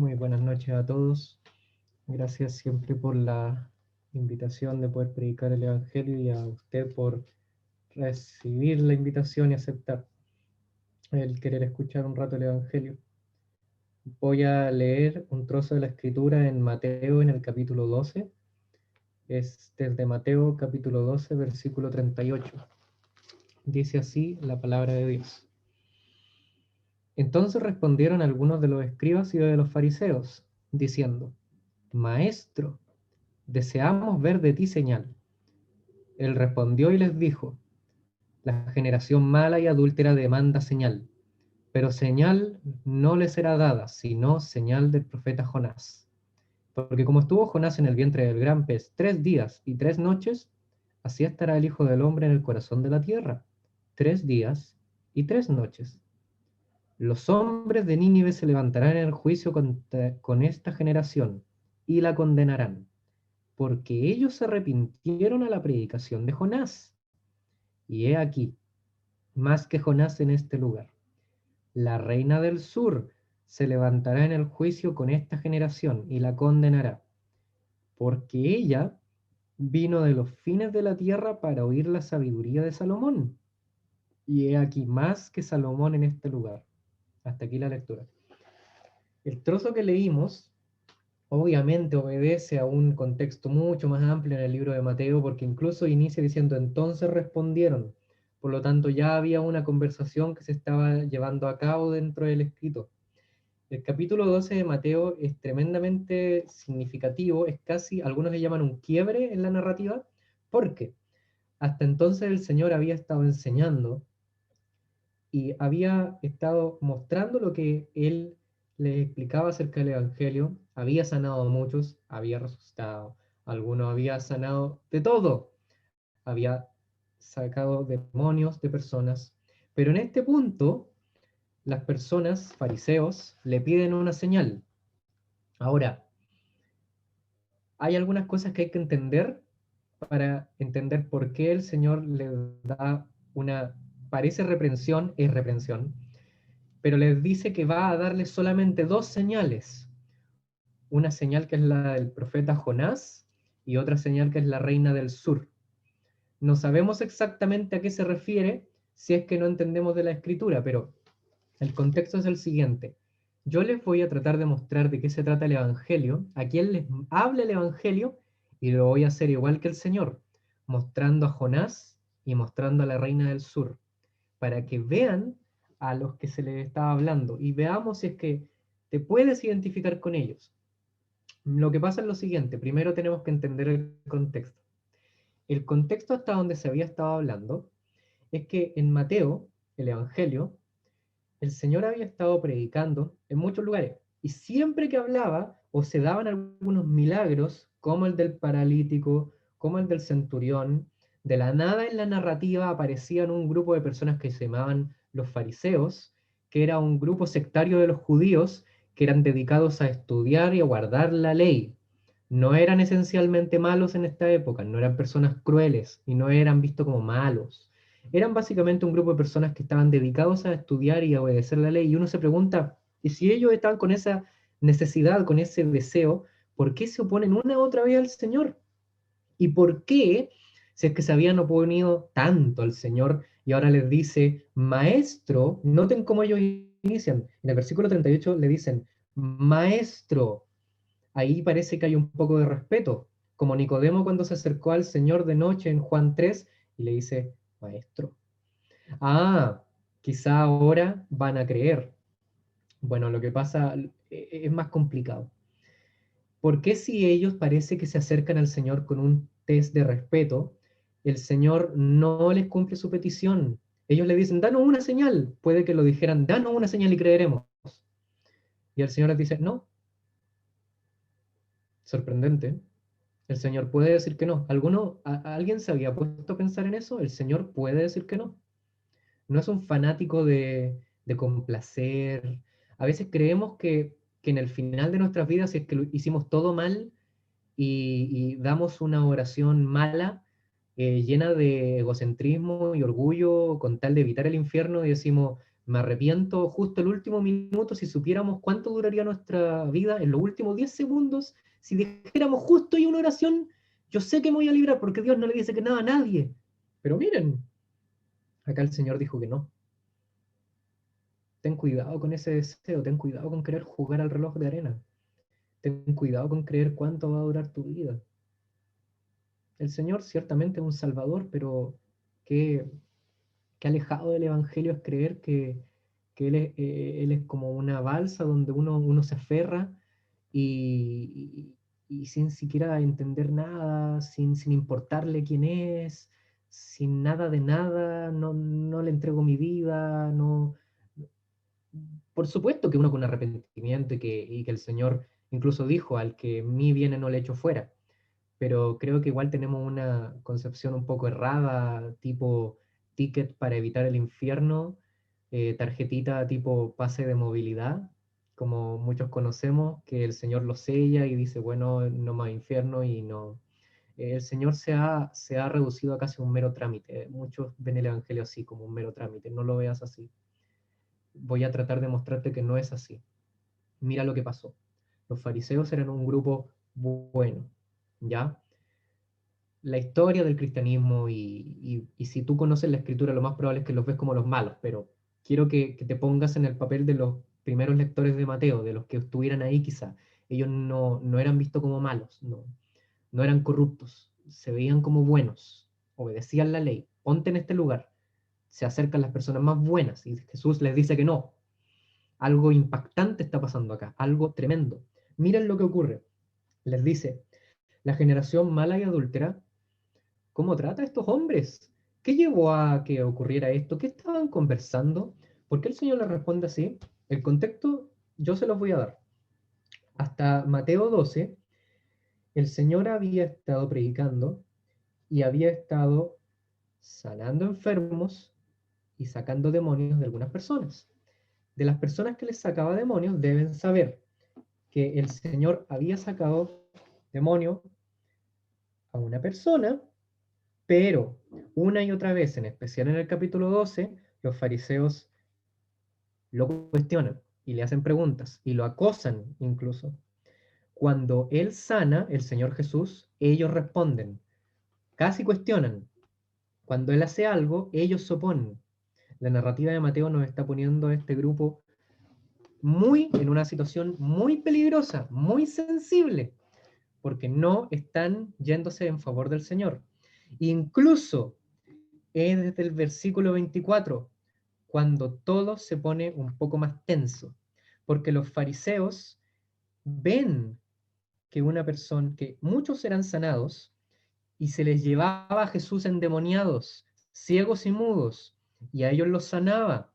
Muy buenas noches a todos. Gracias siempre por la invitación de poder predicar el Evangelio y a usted por recibir la invitación y aceptar el querer escuchar un rato el Evangelio. Voy a leer un trozo de la Escritura en Mateo en el capítulo 12. Es desde Mateo capítulo 12, versículo 38. Dice así la palabra de Dios. Entonces respondieron algunos de los escribas y de los fariseos, diciendo, Maestro, deseamos ver de ti señal. Él respondió y les dijo, la generación mala y adúltera demanda señal, pero señal no le será dada, sino señal del profeta Jonás. Porque como estuvo Jonás en el vientre del gran pez 3 días y 3 noches, así estará el Hijo del Hombre en el corazón de la tierra, 3 días y 3 noches. Los hombres de Nínive se levantarán en el juicio con esta generación y la condenarán, porque ellos se arrepintieron a la predicación de Jonás. Y he aquí, más que Jonás en este lugar. La reina del sur se levantará en el juicio con esta generación y la condenará, porque ella vino de los fines de la tierra para oír la sabiduría de Salomón. Y he aquí más que Salomón en este lugar. Hasta aquí la lectura. El trozo que leímos obviamente obedece a un contexto mucho más amplio en el libro de Mateo, porque incluso inicia diciendo, entonces respondieron. Por lo tanto, ya había una conversación que se estaba llevando a cabo dentro del escrito. El capítulo 12 de Mateo es tremendamente significativo, es casi, algunos le llaman un quiebre en la narrativa, porque hasta entonces el Señor había estado enseñando y había estado mostrando lo que Él les explicaba acerca del Evangelio, había sanado a muchos, había resucitado, algunos había sanado de todo, había sacado demonios de personas, pero en este punto las personas, fariseos, le piden una señal. Ahora, hay algunas cosas que hay que entender para entender por qué el Señor le da una, parece reprensión, es reprensión, pero les dice que va a darle solamente dos señales. Una señal que es la del profeta Jonás y otra señal que es la reina del sur. No sabemos exactamente a qué se refiere si es que no entendemos de la escritura, pero el contexto es el siguiente. Yo les voy a tratar de mostrar de qué se trata el Evangelio, a quién les habla el Evangelio, y lo voy a hacer igual que el Señor, mostrando a Jonás y mostrando a la reina del sur, para que vean a los que se les estaba hablando y veamos si es que te puedes identificar con ellos. Lo que pasa es lo siguiente, primero tenemos que entender el contexto. El contexto hasta donde se había estado hablando es que en Mateo, el Evangelio, el Señor había estado predicando en muchos lugares y siempre que hablaba o se daban algunos milagros, como el del paralítico, como el del centurión, de la nada en la narrativa aparecían un grupo de personas que se llamaban los fariseos, que era un grupo sectario de los judíos que eran dedicados a estudiar y a guardar la ley. No eran esencialmente malos en esta época, no eran personas crueles y no eran vistos como malos. Eran básicamente un grupo de personas que estaban dedicados a estudiar y a obedecer la ley. Y uno se pregunta, ¿y si ellos estaban con esa necesidad, con ese deseo, por qué se oponen una u otra vez al Señor? ¿Y por qué, si es que se habían oponido tanto al Señor y ahora les dice, maestro, noten cómo ellos inician? En el versículo 38 le dicen, maestro. Ahí parece que hay un poco de respeto, como Nicodemo cuando se acercó al Señor de noche en Juan 3 y le dice, maestro. Ah, quizá ahora van a creer. Bueno, lo que pasa es más complicado. ¿Por qué si ellos parece que se acercan al Señor con un test de respeto, el Señor no les cumple su petición? Ellos le dicen, danos una señal. Puede que lo dijeran, danos una señal y creeremos. Y el Señor les dice, no. Sorprendente. El Señor puede decir que no. ¿Alguien se había puesto a pensar en eso? El Señor puede decir que no. No es un fanático de complacer. A veces creemos que en el final de nuestras vidas, si es que hicimos todo mal y damos una oración mala, llena de egocentrismo y orgullo, con tal de evitar el infierno, y decimos, Me arrepiento justo el último minuto. Si supiéramos cuánto duraría nuestra vida en los últimos 10 segundos, si dijéramos justo y una oración, yo sé que me voy a librar porque Dios no le dice que nada a nadie. Pero miren, acá el Señor dijo que no. Ten cuidado con ese deseo, ten cuidado con querer jugar al reloj de arena. Ten cuidado con creer cuánto va a durar tu vida. El Señor ciertamente es un Salvador, pero qué, qué alejado del Evangelio es creer que Él es como una balsa donde uno se aferra y sin siquiera entender nada, sin importarle quién es, sin nada de nada, no le entrego mi vida, no. Por supuesto que uno con arrepentimiento y que el Señor incluso dijo, al que mí viene no le echo fuera, pero creo que igual tenemos una concepción un poco errada, tipo ticket para evitar el infierno, tarjetita tipo pase de movilidad, como muchos conocemos, que el Señor lo sella y dice, bueno, no más infierno y no. El Señor se ha reducido a casi un mero trámite. Muchos ven el Evangelio así, como un mero trámite. No lo veas así. Voy a tratar de mostrarte que no es así. Mira lo que pasó. Los fariseos eran un grupo bueno, ¿ya? La historia del cristianismo y si tú conoces la escritura, lo más probable es que los ves como los malos, pero quiero que te pongas en el papel de los primeros lectores de Mateo, de los que estuvieran ahí quizá. Ellos no eran vistos como malos, no eran corruptos, se veían como buenos, obedecían la ley. Ponte en este lugar, se acercan las personas más buenas y Jesús les dice que no. Algo impactante está pasando acá, algo tremendo. Miren lo que ocurre. Les dice, la generación mala y adúltera, ¿cómo trata a estos hombres? ¿Qué llevó a que ocurriera esto? ¿Qué estaban conversando? ¿Por qué el Señor les responde así? El contexto yo se los voy a dar. Hasta Mateo 12, el Señor había estado predicando y había estado sanando enfermos y sacando demonios de algunas personas. De las personas que les sacaba demonios deben saber que el Señor había sacado demonio a una persona, pero una y otra vez, en especial en el capítulo 12, los fariseos lo cuestionan y le hacen preguntas y lo acosan incluso. Cuando Él sana, el Señor Jesús, ellos responden, casi cuestionan. Cuando Él hace algo, ellos se oponen. La narrativa de Mateo nos está poniendo a este grupo en una situación muy peligrosa, muy sensible, porque no están yéndose en favor del Señor. Incluso es desde el versículo 24, cuando todo se pone un poco más tenso, porque los fariseos ven que muchos eran sanados y se les llevaba a Jesús endemoniados, ciegos y mudos, y a ellos los sanaba.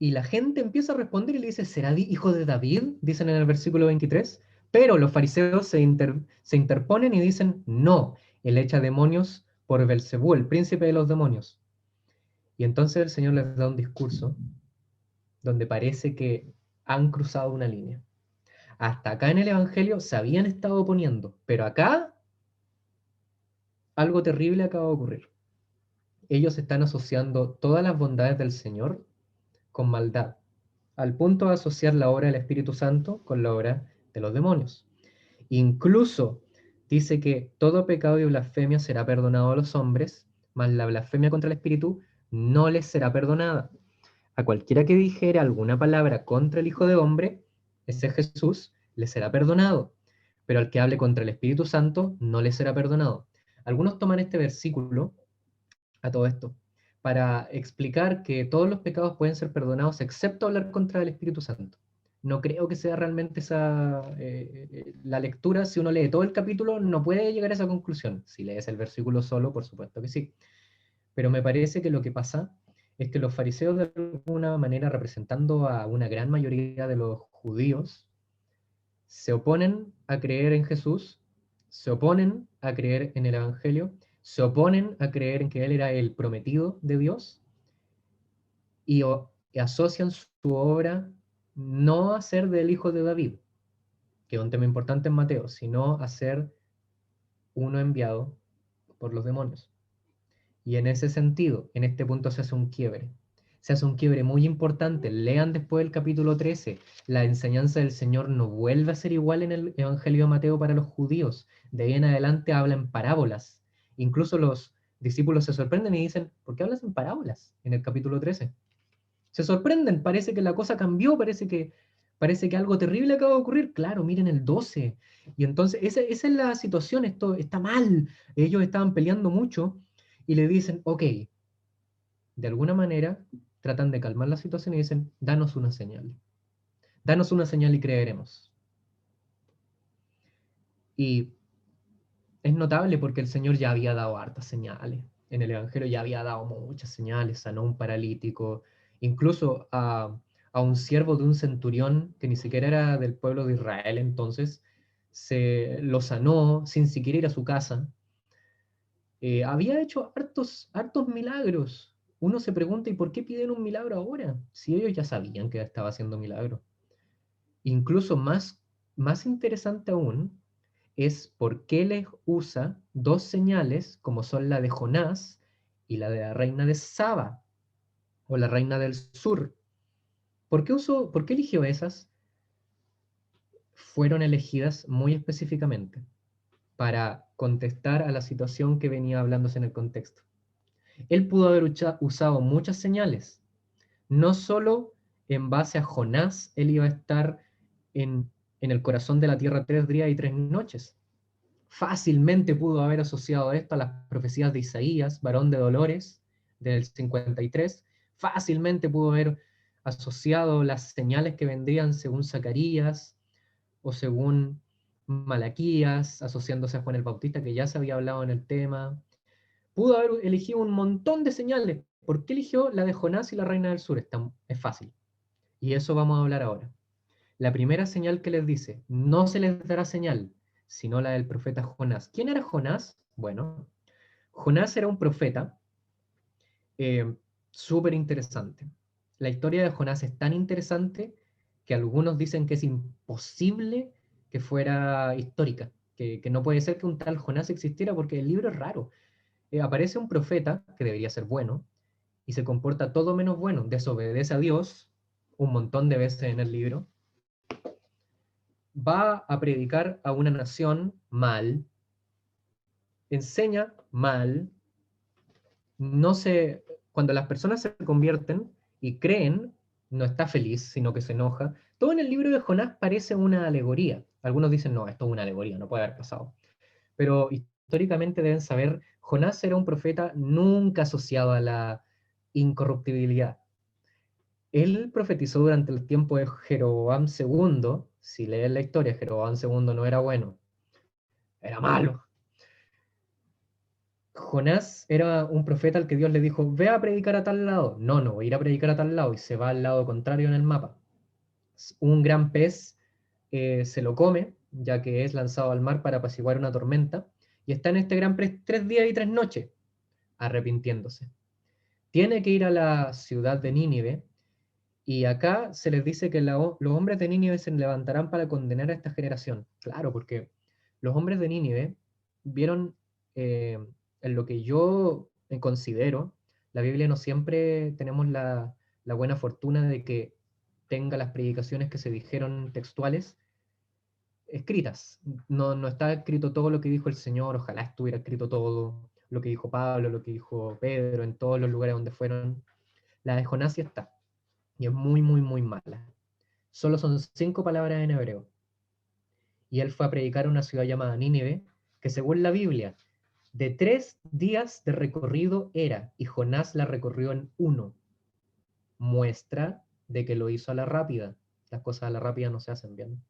Y la gente empieza a responder y le dice, ¿será hijo de David? Dicen en el versículo 23. Pero los fariseos se interponen y dicen, no, él echa demonios por Belcebú, el príncipe de los demonios. Y entonces el Señor les da un discurso donde parece que han cruzado una línea. Hasta acá en el Evangelio se habían estado oponiendo, pero acá algo terrible acaba de ocurrir. Ellos están asociando todas las bondades del Señor con maldad, al punto de asociar la obra del Espíritu Santo con la obra de los demonios. Incluso dice que todo pecado y blasfemia será perdonado a los hombres, mas la blasfemia contra el Espíritu no les será perdonada. A cualquiera que dijere alguna palabra contra el Hijo de Hombre, ese Jesús, le será perdonado, pero al que hable contra el Espíritu Santo no le será perdonado. Algunos toman este versículo a todo esto para explicar que todos los pecados pueden ser perdonados excepto hablar contra el Espíritu Santo. No creo que sea realmente esa la lectura. Si uno lee todo el capítulo, no puede llegar a esa conclusión. Si lees el versículo solo, por supuesto que sí. Pero me parece que lo que pasa es que los fariseos, de alguna manera, representando a una gran mayoría de los judíos, se oponen a creer en Jesús, se oponen a creer en el Evangelio, se oponen a creer en que Él era el prometido de Dios y asocian su obra no a ser del hijo de David, que es un tema importante en Mateo, sino a ser uno enviado por los demonios. Y en ese sentido, en este punto se hace un quiebre. Se hace un quiebre muy importante. Lean después el capítulo 13. La enseñanza del Señor no vuelve a ser igual en el Evangelio de Mateo para los judíos. De ahí en adelante habla en parábolas. Incluso los discípulos se sorprenden y dicen, ¿por qué hablas en parábolas en el capítulo 13? Se sorprenden, parece que la cosa cambió, parece que algo terrible acaba de ocurrir. Claro, miren el 12. Y entonces, esa es la situación, esto está mal. Ellos estaban peleando mucho y le dicen, ok, de alguna manera tratan de calmar la situación y dicen, danos una señal. Danos una señal y creeremos. Y es notable porque el Señor ya había dado hartas señales. En el Evangelio ya había dado muchas señales, sanó a un paralítico, incluso a un siervo de un centurión que ni siquiera era del pueblo de Israel entonces, se lo sanó sin siquiera ir a su casa. Había hecho hartos milagros. Uno se pregunta, ¿y por qué piden un milagro ahora? Si ellos ya sabían que estaba haciendo milagros. Incluso más interesante aún es por qué les usa dos señales, como son la de Jonás y la de la reina de Saba, o la reina del sur. Por qué eligió esas? Fueron elegidas muy específicamente para contestar a la situación que venía hablándose en el contexto. Él pudo haber usado muchas señales, no solo en base a Jonás, él iba a estar en el corazón de la tierra 3 días y 3 noches. Fácilmente pudo haber asociado esto a las profecías de Isaías, varón de dolores, del 53. Fácilmente pudo haber asociado las señales que vendrían según Zacarías o según Malaquías, asociándose a Juan el Bautista, que ya se había hablado en el tema. Pudo haber elegido un montón de señales. ¿Por qué eligió la de Jonás y la reina del sur? Es fácil. Y eso vamos a hablar ahora. La primera señal que les dice, no se les dará señal, sino la del profeta Jonás. ¿Quién era Jonás? Bueno, Jonás era un profeta eh, súper interesante. La historia de Jonás es tan interesante que algunos dicen que es imposible que fuera histórica, que no puede ser que un tal Jonás existiera porque el libro es raro. Aparece un profeta, que debería ser bueno, y se comporta todo menos bueno, desobedece a Dios un montón de veces en el libro, va a predicar a una nación mal, enseña mal, no se, cuando las personas se convierten y creen, no está feliz, sino que se enoja. Todo en el libro de Jonás parece una alegoría. Algunos dicen, no, esto es una alegoría, no puede haber pasado. Pero históricamente deben saber, Jonás era un profeta nunca asociado a la incorruptibilidad. Él profetizó durante el tiempo de Jeroboam II. Si leen la historia, Jeroboam II no era bueno, era malo. Jonás era un profeta al que Dios le dijo, ve a predicar a tal lado. No, no, voy a ir a predicar a tal lado. Y se va al lado contrario en el mapa. Un gran pez se lo come, ya que es lanzado al mar para apaciguar una tormenta. Y está en este gran pez 3 días y 3 noches, arrepintiéndose. Tiene que ir a la ciudad de Nínive. Y acá se les dice que los hombres de Nínive se levantarán para condenar a esta generación. Claro, porque los hombres de Nínive vieron en lo que yo considero, la Biblia no siempre tenemos la buena fortuna de que tenga las predicaciones que se dijeron textuales escritas. No, no está escrito todo lo que dijo el Señor, ojalá estuviera escrito todo lo que dijo Pablo, lo que dijo Pedro, en todos los lugares donde fueron. La de Jonás sí está, y es muy, muy, muy mala. Solo son 5 palabras en hebreo. Y él fue a predicar a una ciudad llamada Nínive, que según la Biblia, de 3 días de recorrido era, y Jonás la recorrió en 1. Muestra de que lo hizo a la rápida. Las cosas a la rápida no se hacen bien.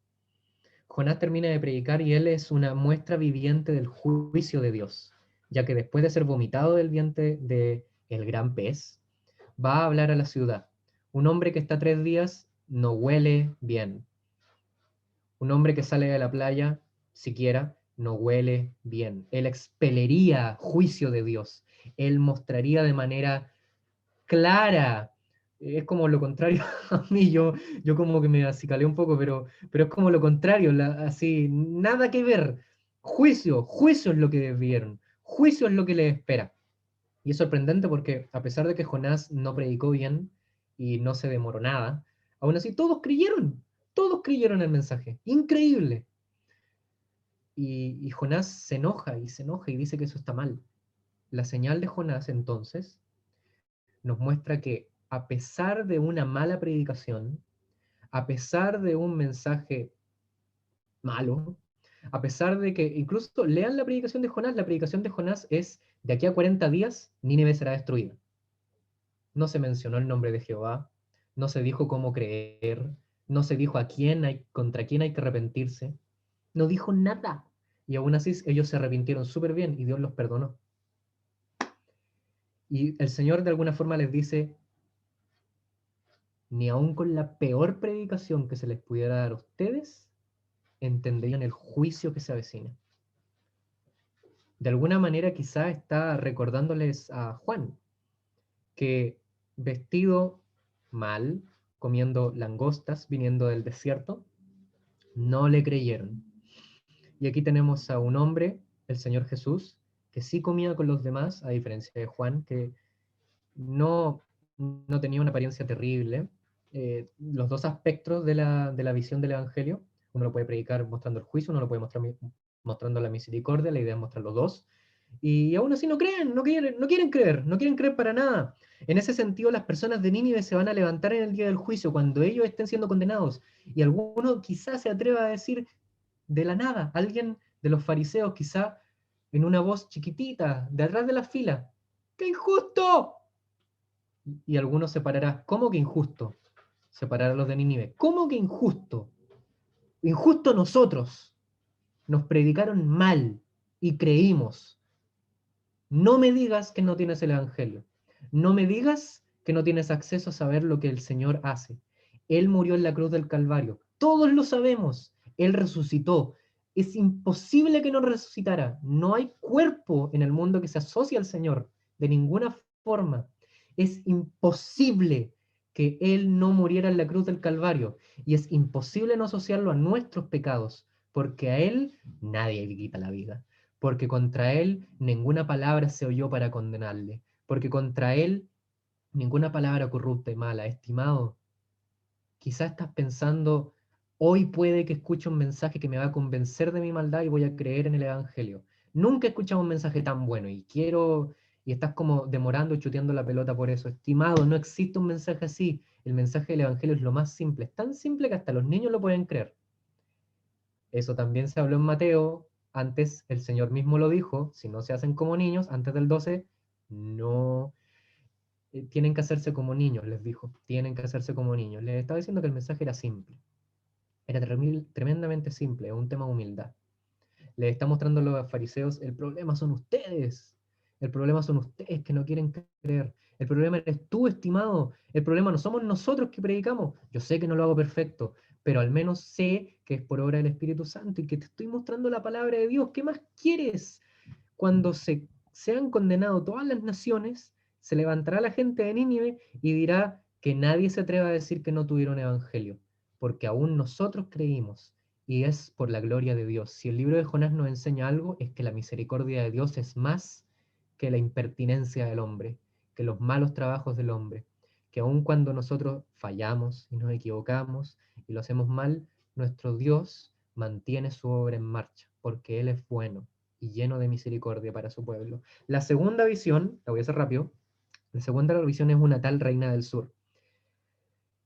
Jonás termina de predicar y él es una muestra viviente del juicio de Dios, ya que después de ser vomitado del vientre del gran pez, va a hablar a la ciudad. Un hombre que está 3 días no huele bien. Un hombre que sale de la playa, siquiera, no huele bien. Él expelería juicio de Dios. Él mostraría de manera clara. Es como lo contrario a mí, yo como que me acicalé un poco, pero es como lo contrario, así, nada que ver. Juicio es lo que vieron, juicio es lo que les espera. Y es sorprendente porque a pesar de que Jonás no predicó bien, y no se demoró nada, aún así todos creyeron el mensaje. Increíble. Y Jonás se enoja y se enoja y dice que eso está mal. La señal de Jonás entonces nos muestra que a pesar de una mala predicación, a pesar de un mensaje malo, a pesar de que incluso lean la predicación de Jonás es, de aquí a 40 días, Nínive será destruida. No se mencionó el nombre de Jehová, no se dijo cómo creer, no se dijo contra quién hay que arrepentirse, no dijo nada. Y aún así ellos se arrepintieron súper bien y Dios los perdonó. Y el Señor de alguna forma les dice, ni aun con la peor predicación que se les pudiera dar a ustedes, entenderían el juicio que se avecina. De alguna manera quizá está recordándoles a Juan, que vestido mal, comiendo langostas, viniendo del desierto, no le creyeron. Y aquí tenemos a un hombre, el Señor Jesús, que sí comía con los demás, a diferencia de Juan, que no, no tenía una apariencia terrible. Los dos aspectos de la visión del Evangelio, uno lo puede predicar mostrando el juicio, uno lo puede mostrar mostrando la misericordia, la idea es mostrar los dos. Y aún así no creen, no quieren creer para nada. En ese sentido, las personas de Nínive se van a levantar en el día del juicio, cuando ellos estén siendo condenados. Y alguno quizás se atreva a decir de la nada, alguien de los fariseos, quizá en una voz chiquitita, de atrás de la fila, ¡qué injusto! Y alguno se parará, ¿cómo que injusto? Separar a los de Nínive, ¿cómo que injusto? Injusto nosotros, nos predicaron mal y creímos. No me digas que no tienes el Evangelio. No me digas que no tienes acceso a saber lo que el Señor hace. Él murió en la cruz del Calvario. Todos lo sabemos. Él resucitó. Es imposible que no resucitara. No hay cuerpo en el mundo que se asocie al Señor. De ninguna forma. Es imposible que Él no muriera en la cruz del Calvario. Y es imposible no asociarlo a nuestros pecados. Porque a Él nadie le quita la vida, porque contra él ninguna palabra se oyó para condenarle, porque contra él ninguna palabra corrupta y mala. Estimado, quizás estás pensando, hoy puede que escuche un mensaje que me va a convencer de mi maldad y voy a creer en el Evangelio. Nunca he escuchado un mensaje tan bueno y estás como demorando y chuteando la pelota por eso. Estimado, no existe un mensaje así. El mensaje del Evangelio es lo más simple, es tan simple que hasta los niños lo pueden creer. Eso también se habló en Mateo. Antes el Señor mismo lo dijo, si no se hacen como niños, antes del 12, no, tienen que hacerse como niños, les dijo, tienen que hacerse como niños. Les estaba diciendo que el mensaje era simple, era tremendamente simple, es un tema de humildad. Les está mostrando a los fariseos, el problema son ustedes que no quieren creer, el problema eres tú, estimado, el problema no somos nosotros que predicamos, yo sé que no lo hago perfecto, pero al menos sé que es por obra del Espíritu Santo y que te estoy mostrando la palabra de Dios. ¿Qué más quieres? Cuando sean condenados todas las naciones, se levantará la gente de Nínive y dirá que nadie se atreva a decir que no tuvieron evangelio, porque aún nosotros creímos, y es por la gloria de Dios. Si el libro de Jonás nos enseña algo, es que la misericordia de Dios es más que la impertinencia del hombre, que los malos trabajos del hombre, que aun cuando nosotros fallamos y nos equivocamos y lo hacemos mal, nuestro Dios mantiene su obra en marcha, porque Él es bueno y lleno de misericordia para su pueblo. La segunda visión, la voy a hacer rápido, la segunda visión es una tal reina del sur.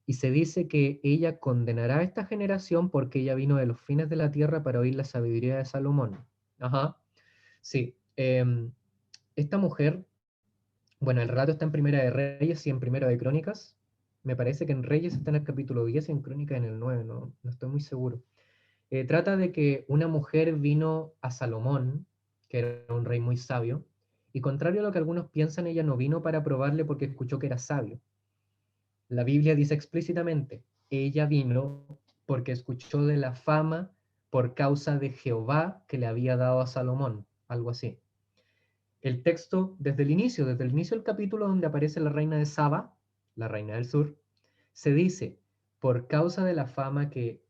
Y se dice que ella condenará a esta generación porque ella vino de los fines de la tierra para oír la sabiduría de Salomón. Ajá, sí. Esta mujer, bueno, el relato está en Primera de Reyes y en Primera de Crónicas. Me parece que en Reyes está en el capítulo 10 y en Crónicas en el 9, no estoy muy seguro. Trata de que una mujer vino a Salomón, que era un rey muy sabio, y contrario a lo que algunos piensan, ella no vino para probarle porque escuchó que era sabio. La Biblia dice explícitamente, ella vino porque escuchó de la fama por causa de Jehová que le había dado a Salomón, algo así. El texto, desde el inicio del capítulo donde aparece la reina de Saba, la reina del sur, se dice, por causa de la fama que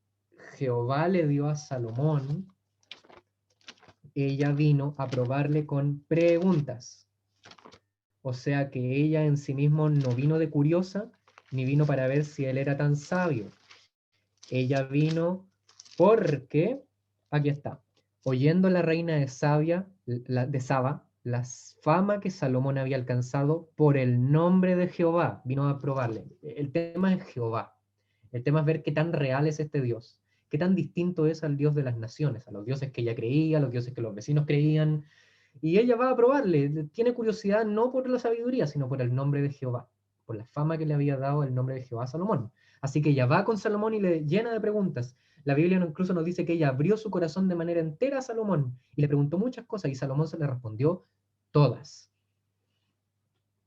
Jehová le dio a Salomón, ella vino a probarle con preguntas. O sea que ella en sí mismo no vino de curiosa, ni vino para ver si él era tan sabio. Ella vino porque, aquí está, oyendo la reina de Saba, la fama que Salomón había alcanzado por el nombre de Jehová, vino a probarle. El tema es Jehová. El tema es ver qué tan real es este Dios, qué tan distinto es al Dios de las naciones, a los dioses que ella creía, a los dioses que los vecinos creían. Y ella va a probarle, tiene curiosidad no por la sabiduría, sino por el nombre de Jehová, por la fama que le había dado el nombre de Jehová a Salomón. Así que ella va con Salomón y le llena de preguntas. La Biblia incluso nos dice que ella abrió su corazón de manera entera a Salomón y le preguntó muchas cosas y Salomón se le respondió todas.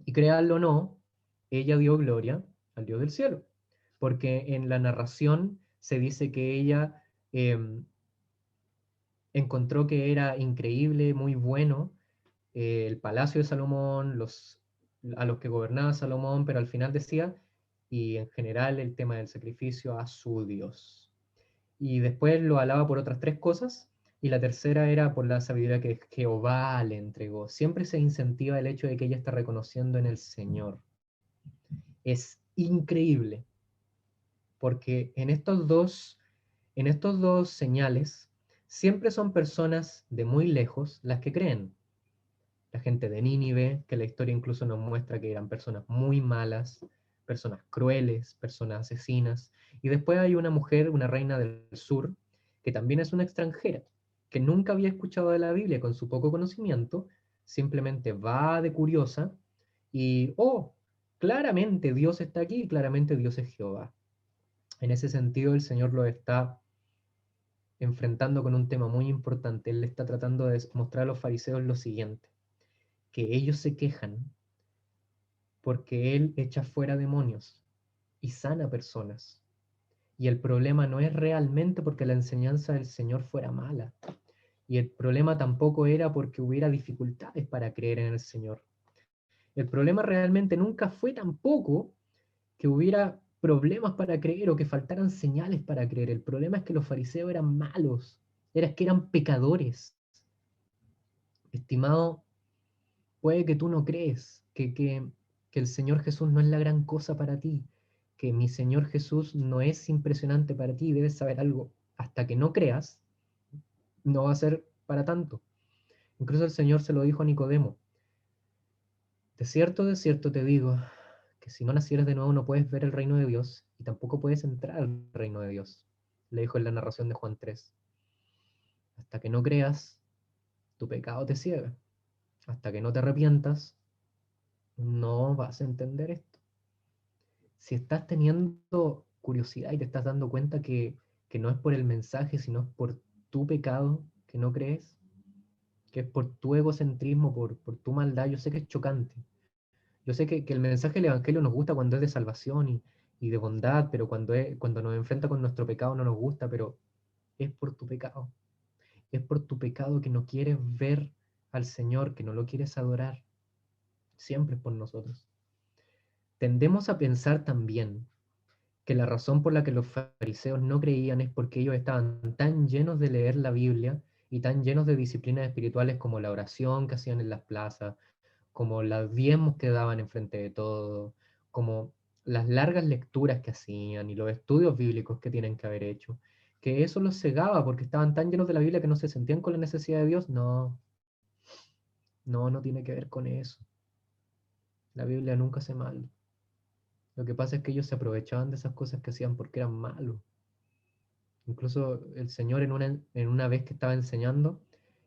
Y créanlo o no, ella dio gloria al Dios del cielo, porque en la narración se dice que ella encontró que era increíble, muy bueno, el palacio de Salomón, a los que gobernaba Salomón, pero al final decía, y en general el tema del sacrificio a su Dios. Y después lo alaba por otras tres cosas, y la tercera era por la sabiduría que Jehová le entregó. Siempre se incentiva el hecho de que ella está reconociendo en el Señor. Es increíble, porque en estos dos señales, siempre son personas de muy lejos las que creen. La gente de Nínive, que la historia incluso nos muestra que eran personas muy malas, personas crueles, personas asesinas. Y después hay una mujer, una reina del sur, que también es una extranjera, que nunca había escuchado de la Biblia con su poco conocimiento, simplemente va de curiosa y, oh, claramente Dios está aquí, claramente Dios es Jehová. En ese sentido, el Señor lo está enfrentando con un tema muy importante. Él le está tratando de mostrar a los fariseos lo siguiente, que ellos se quejan porque Él echa fuera demonios y sana personas. Y el problema no es realmente porque la enseñanza del Señor fuera mala. Y el problema tampoco era porque hubiera dificultades para creer en el Señor. El problema realmente nunca fue tampoco que hubiera problemas para creer o que faltaran señales para creer. El problema es que los fariseos eran malos, era que eran pecadores. Estimado, puede que tú no crees que el Señor Jesús no es la gran cosa para ti, que mi Señor Jesús no es impresionante para ti, debes saber algo. Hasta que no creas, no va a ser para tanto. Incluso el Señor se lo dijo a Nicodemo. De cierto te digo, que si no nacieras de nuevo no puedes ver el reino de Dios y tampoco puedes entrar al reino de Dios. Le dijo en la narración de Juan 3. Hasta que no creas, tu pecado te ciega. Hasta que no te arrepientas, no vas a entender esto. Si estás teniendo curiosidad y te estás dando cuenta que no es por el mensaje, sino es por tu pecado que no crees, que es por tu egocentrismo, por tu maldad, yo sé que es chocante. Yo sé que el mensaje del Evangelio nos gusta cuando es de salvación y de bondad, pero cuando nos enfrenta con nuestro pecado no nos gusta, pero es por tu pecado. Es por tu pecado que no quieres ver al Señor, que no lo quieres adorar. Siempre es por nosotros. Tendemos a pensar también que la razón por la que los fariseos no creían es porque ellos estaban tan llenos de leer la Biblia y tan llenos de disciplinas espirituales como la oración que hacían en las plazas, como los diezmos que daban enfrente de todo, como las largas lecturas que hacían y los estudios bíblicos que tienen que haber hecho, que eso los cegaba porque estaban tan llenos de la Biblia que no se sentían con la necesidad de Dios. No, no tiene que ver con eso. La Biblia nunca hace mal. Lo que pasa es que ellos se aprovechaban de esas cosas que hacían porque eran malos. Incluso el Señor en una vez que estaba enseñando,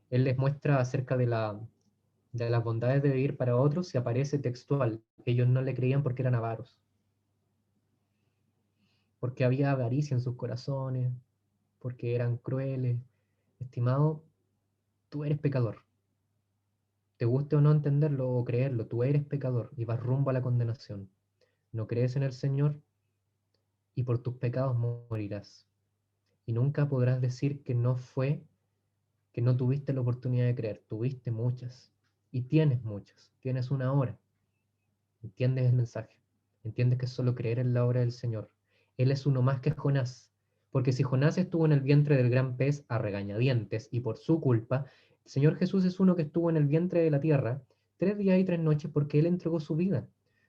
Él les muestra acerca de las bondades de vivir para otros y aparece textual. Ellos no le creían porque eran avaros, porque había avaricia en sus corazones, porque eran crueles. Estimado, tú eres pecador. Te guste o no entenderlo o creerlo, tú eres pecador y vas rumbo a la condenación. No crees en el Señor y por tus pecados morirás. Y nunca podrás decir que no tuviste la oportunidad de creer. Tuviste muchas y tienes muchas. Tienes una hora. ¿Entiendes el mensaje? ¿Entiendes que es solo creer en la obra del Señor? Él es uno más que Jonás. Porque si Jonás estuvo en el vientre del gran pez a regañadientes y por su culpa, el Señor Jesús es uno que estuvo en el vientre de la tierra 3 días y 3 noches porque Él entregó su vida.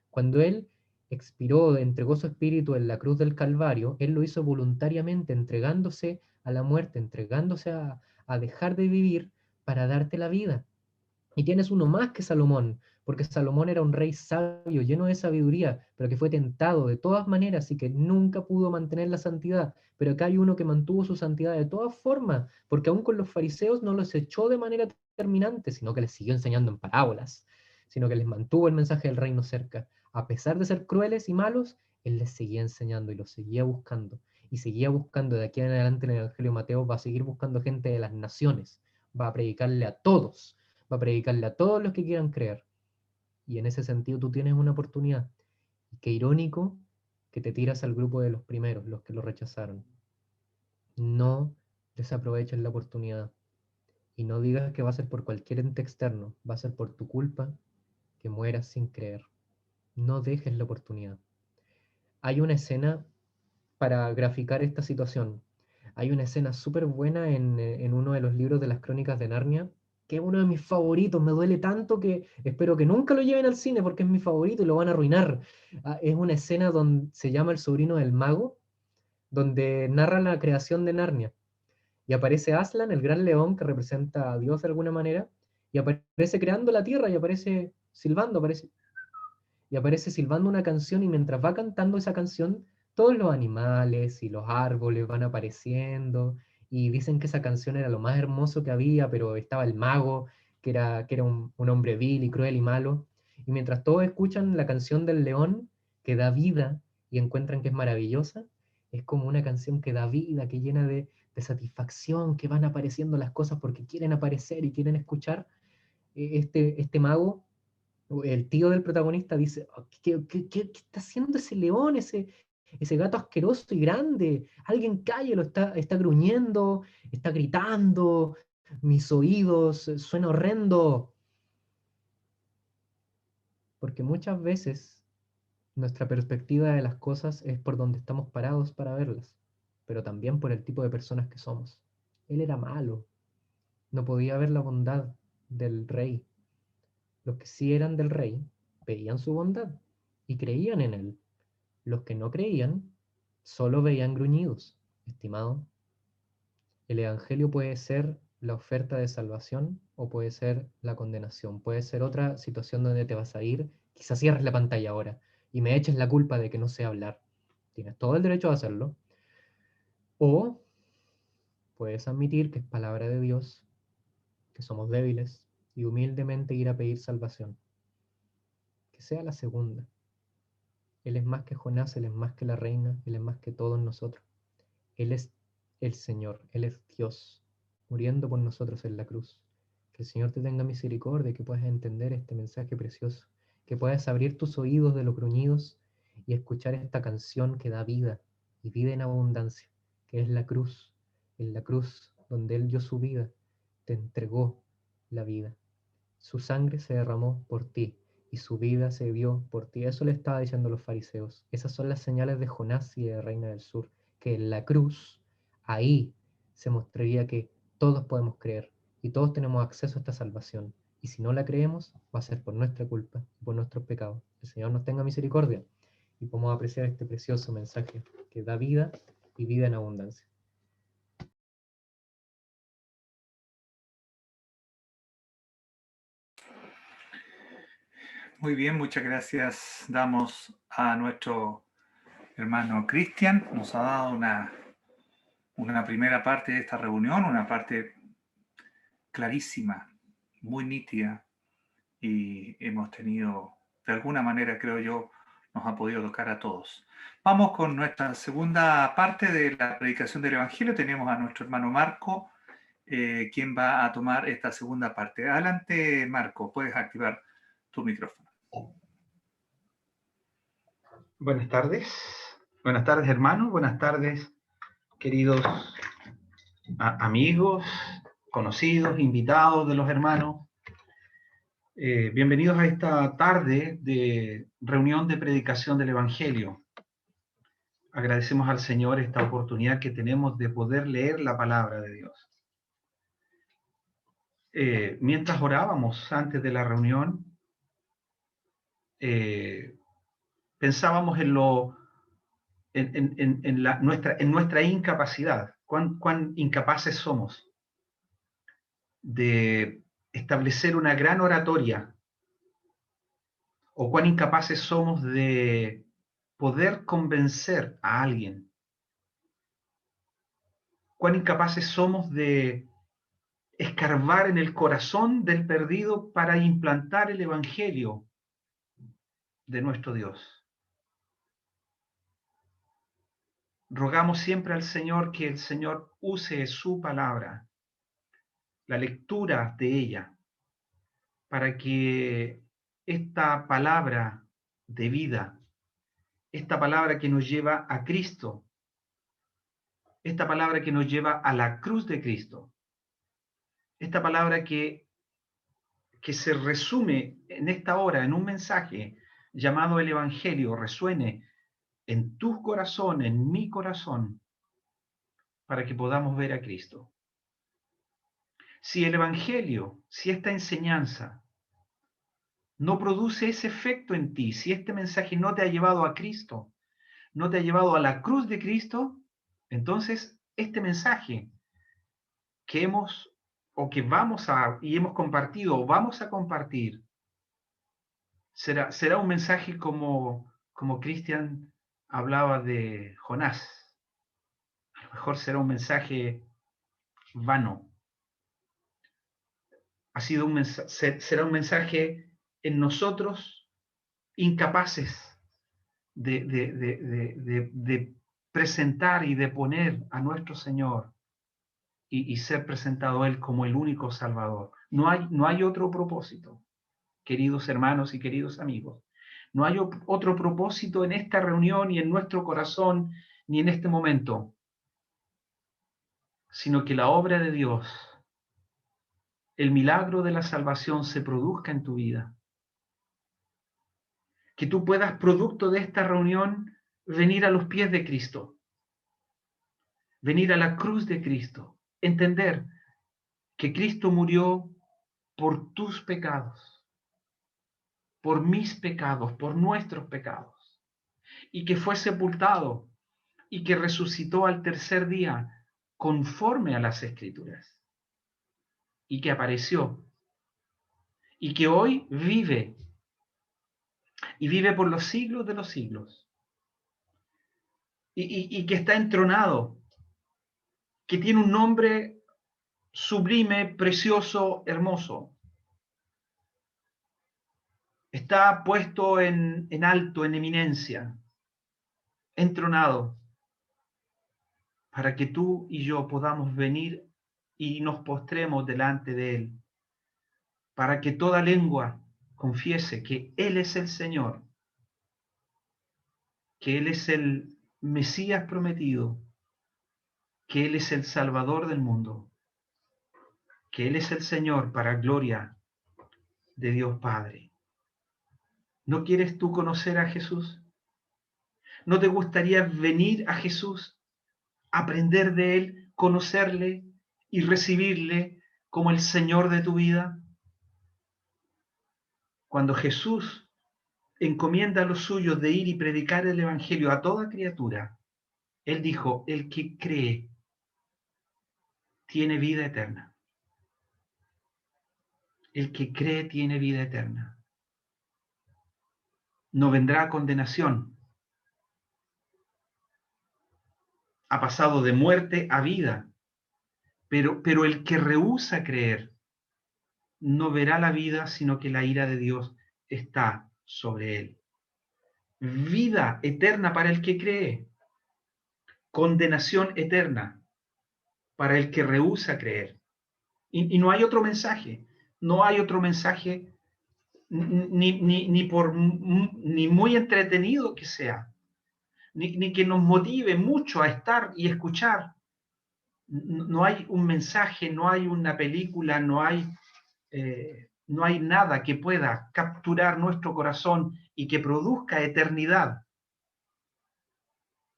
Cuando Él expiró, entregó su espíritu en la cruz del Calvario, Él lo hizo voluntariamente, entregándose a la muerte, entregándose a dejar de vivir para darte la vida. Y tienes uno más que Salomón, porque Salomón era un rey sabio, lleno de sabiduría, pero que fue tentado de todas maneras y que nunca pudo mantener la santidad. Pero acá hay uno que mantuvo su santidad de todas formas, porque aún con los fariseos no los echó de manera terminante, sino que les siguió enseñando en parábolas, sino que les mantuvo el mensaje del reino cerca. A pesar de ser crueles y malos, él les seguía enseñando y los seguía buscando. Y seguía buscando, de aquí en adelante en el Evangelio de Mateo va a seguir buscando gente de las naciones, va a predicarle a todos, va a predicarle a todos los que quieran creer. Y en ese sentido tú tienes una oportunidad. Y qué irónico que te tiras al grupo de los primeros, los que lo rechazaron. No desaproveches la oportunidad. Y no digas que va a ser por cualquier ente externo, va a ser por tu culpa que mueras sin creer. No dejes la oportunidad. Hay una escena para graficar esta situación. Hay una escena súper buena en uno de los libros de las Crónicas de Narnia, que es uno de mis favoritos. Me duele tanto que espero que nunca lo lleven al cine porque es mi favorito y lo van a arruinar. Es una escena donde se llama El sobrino del mago, donde narra la creación de Narnia. Y aparece Aslan, el gran león que representa a Dios de alguna manera, y aparece creando la tierra y aparece silbando, y aparece silbando una canción y mientras va cantando esa canción, todos los animales y los árboles van apareciendo y dicen que esa canción era lo más hermoso que había, pero estaba el mago, que era un hombre vil y cruel y malo. Y mientras todos escuchan la canción del león, que da vida y encuentran que es maravillosa, es como una canción que da vida, que llena de satisfacción, que van apareciendo las cosas porque quieren aparecer y quieren escuchar. Este mago el tío del protagonista dice, "Oh, ¿qué está haciendo ese león, ese gato asqueroso y grande? Alguien cállelo, está gruñendo, está gritando, mis oídos, suena horrendo". Porque muchas veces nuestra perspectiva de las cosas es por donde estamos parados para verlas, pero también por el tipo de personas que somos. Él era malo, no podía ver la bondad del rey. Los que sí eran del rey veían su bondad y creían en él. Los que no creían solo veían gruñidos. Estimado, el Evangelio puede ser la oferta de salvación o puede ser la condenación. Puede ser otra situación donde te vas a ir, quizás cierres la pantalla ahora y me eches la culpa de que no sé hablar. Tienes todo el derecho a hacerlo. O puedes admitir que es palabra de Dios, que somos débiles y humildemente ir a pedir salvación. Que sea la segunda. Él es más que Jonás, Él es más que la reina, Él es más que todos nosotros. Él es el Señor, Él es Dios, muriendo por nosotros en la cruz. Que el Señor te tenga misericordia, que puedas entender este mensaje precioso, que puedas abrir tus oídos de los gruñidos y escuchar esta canción que da vida y vida en abundancia, que es la cruz. En la cruz donde Él dio su vida, te entregó la vida. Su sangre se derramó por ti y su vida se dio por ti. Eso le estaba diciendo a los fariseos. Esas son las señales de Jonás y de Reina del Sur, que en la cruz, ahí se mostraría que todos podemos creer y todos tenemos acceso a esta salvación. Y si no la creemos, va a ser por nuestra culpa y por nuestros pecados. El Señor nos tenga misericordia y podamos apreciar este precioso mensaje que da vida y vida en abundancia. Muy bien, muchas gracias damos a nuestro hermano Cristian. Nos ha dado una primera parte de esta reunión, una parte clarísima, muy nítida, y hemos tenido, de alguna manera creo yo, nos ha podido tocar a todos. Vamos con nuestra segunda parte de la predicación del Evangelio. Tenemos a nuestro hermano Marco, quien va a tomar esta segunda parte. Adelante, Marco, puedes activar tu micrófono. Buenas tardes hermanos, buenas tardes queridos amigos, conocidos, invitados de los hermanos. Bienvenidos a esta tarde de reunión de predicación del Evangelio. Agradecemos al Señor esta oportunidad que tenemos de poder leer la palabra de Dios. Mientras orábamos antes de la reunión, pensábamos en nuestra incapacidad. ¿Cuán incapaces somos de establecer una gran oratoria? ¿O cuán incapaces somos de poder convencer a alguien? ¿Cuán incapaces somos de escarbar en el corazón del perdido para implantar el evangelio de nuestro Dios? Rogamos siempre al Señor que el Señor use su palabra, la lectura de ella, para que esta palabra de vida, esta palabra que nos lleva a Cristo, esta palabra que nos lleva a la cruz de Cristo, esta palabra que se resume en esta hora en un mensaje llamado el Evangelio, resuene en tu corazón, en mi corazón, para que podamos ver a Cristo. Si el Evangelio, si esta enseñanza no produce ese efecto en ti, si este mensaje no te ha llevado a Cristo, no te ha llevado a la cruz de Cristo, entonces este mensaje que hemos o que vamos a y hemos compartido o vamos a compartir será un mensaje como Cristian hablaba de Jonás. A lo mejor será un mensaje vano. Será un mensaje en nosotros incapaces de presentar y de poner a nuestro Señor y ser presentado Él como el único Salvador. No hay otro propósito, queridos hermanos y queridos amigos. No hay otro propósito en esta reunión y en nuestro corazón ni en este momento, sino que la obra de Dios, el milagro de la salvación se produzca en tu vida. Que tú puedas, producto de esta reunión, venir a los pies de Cristo, venir a la cruz de Cristo, entender que Cristo murió por tus pecados, por mis pecados, por nuestros pecados, y que fue sepultado y que resucitó al tercer día conforme a las Escrituras, y que apareció, y que hoy vive, y vive por los siglos de los siglos, y que está entronado, que tiene un nombre sublime, precioso, hermoso. Está puesto en alto, en eminencia, entronado, para que tú y yo podamos venir y nos postremos delante de Él, para que toda lengua confiese que Él es el Señor, que Él es el Mesías prometido, que Él es el Salvador del mundo, que Él es el Señor para gloria de Dios Padre. ¿No quieres tú conocer a Jesús? ¿No te gustaría venir a Jesús, aprender de Él, conocerle y recibirle como el Señor de tu vida? Cuando Jesús encomienda a los suyos de ir y predicar el Evangelio a toda criatura, Él dijo, el que cree tiene vida eterna. El que cree tiene vida eterna. No vendrá condenación. Ha pasado de muerte a vida. Pero el que rehúsa creer no verá la vida, sino que la ira de Dios está sobre él. Vida eterna para el que cree. Condenación eterna para el que rehúsa creer. Y no hay otro mensaje. No hay otro mensaje ni muy entretenido que sea, ni que nos motive mucho a estar y escuchar. No hay un mensaje, no hay una película, no hay nada que pueda capturar nuestro corazón y que produzca eternidad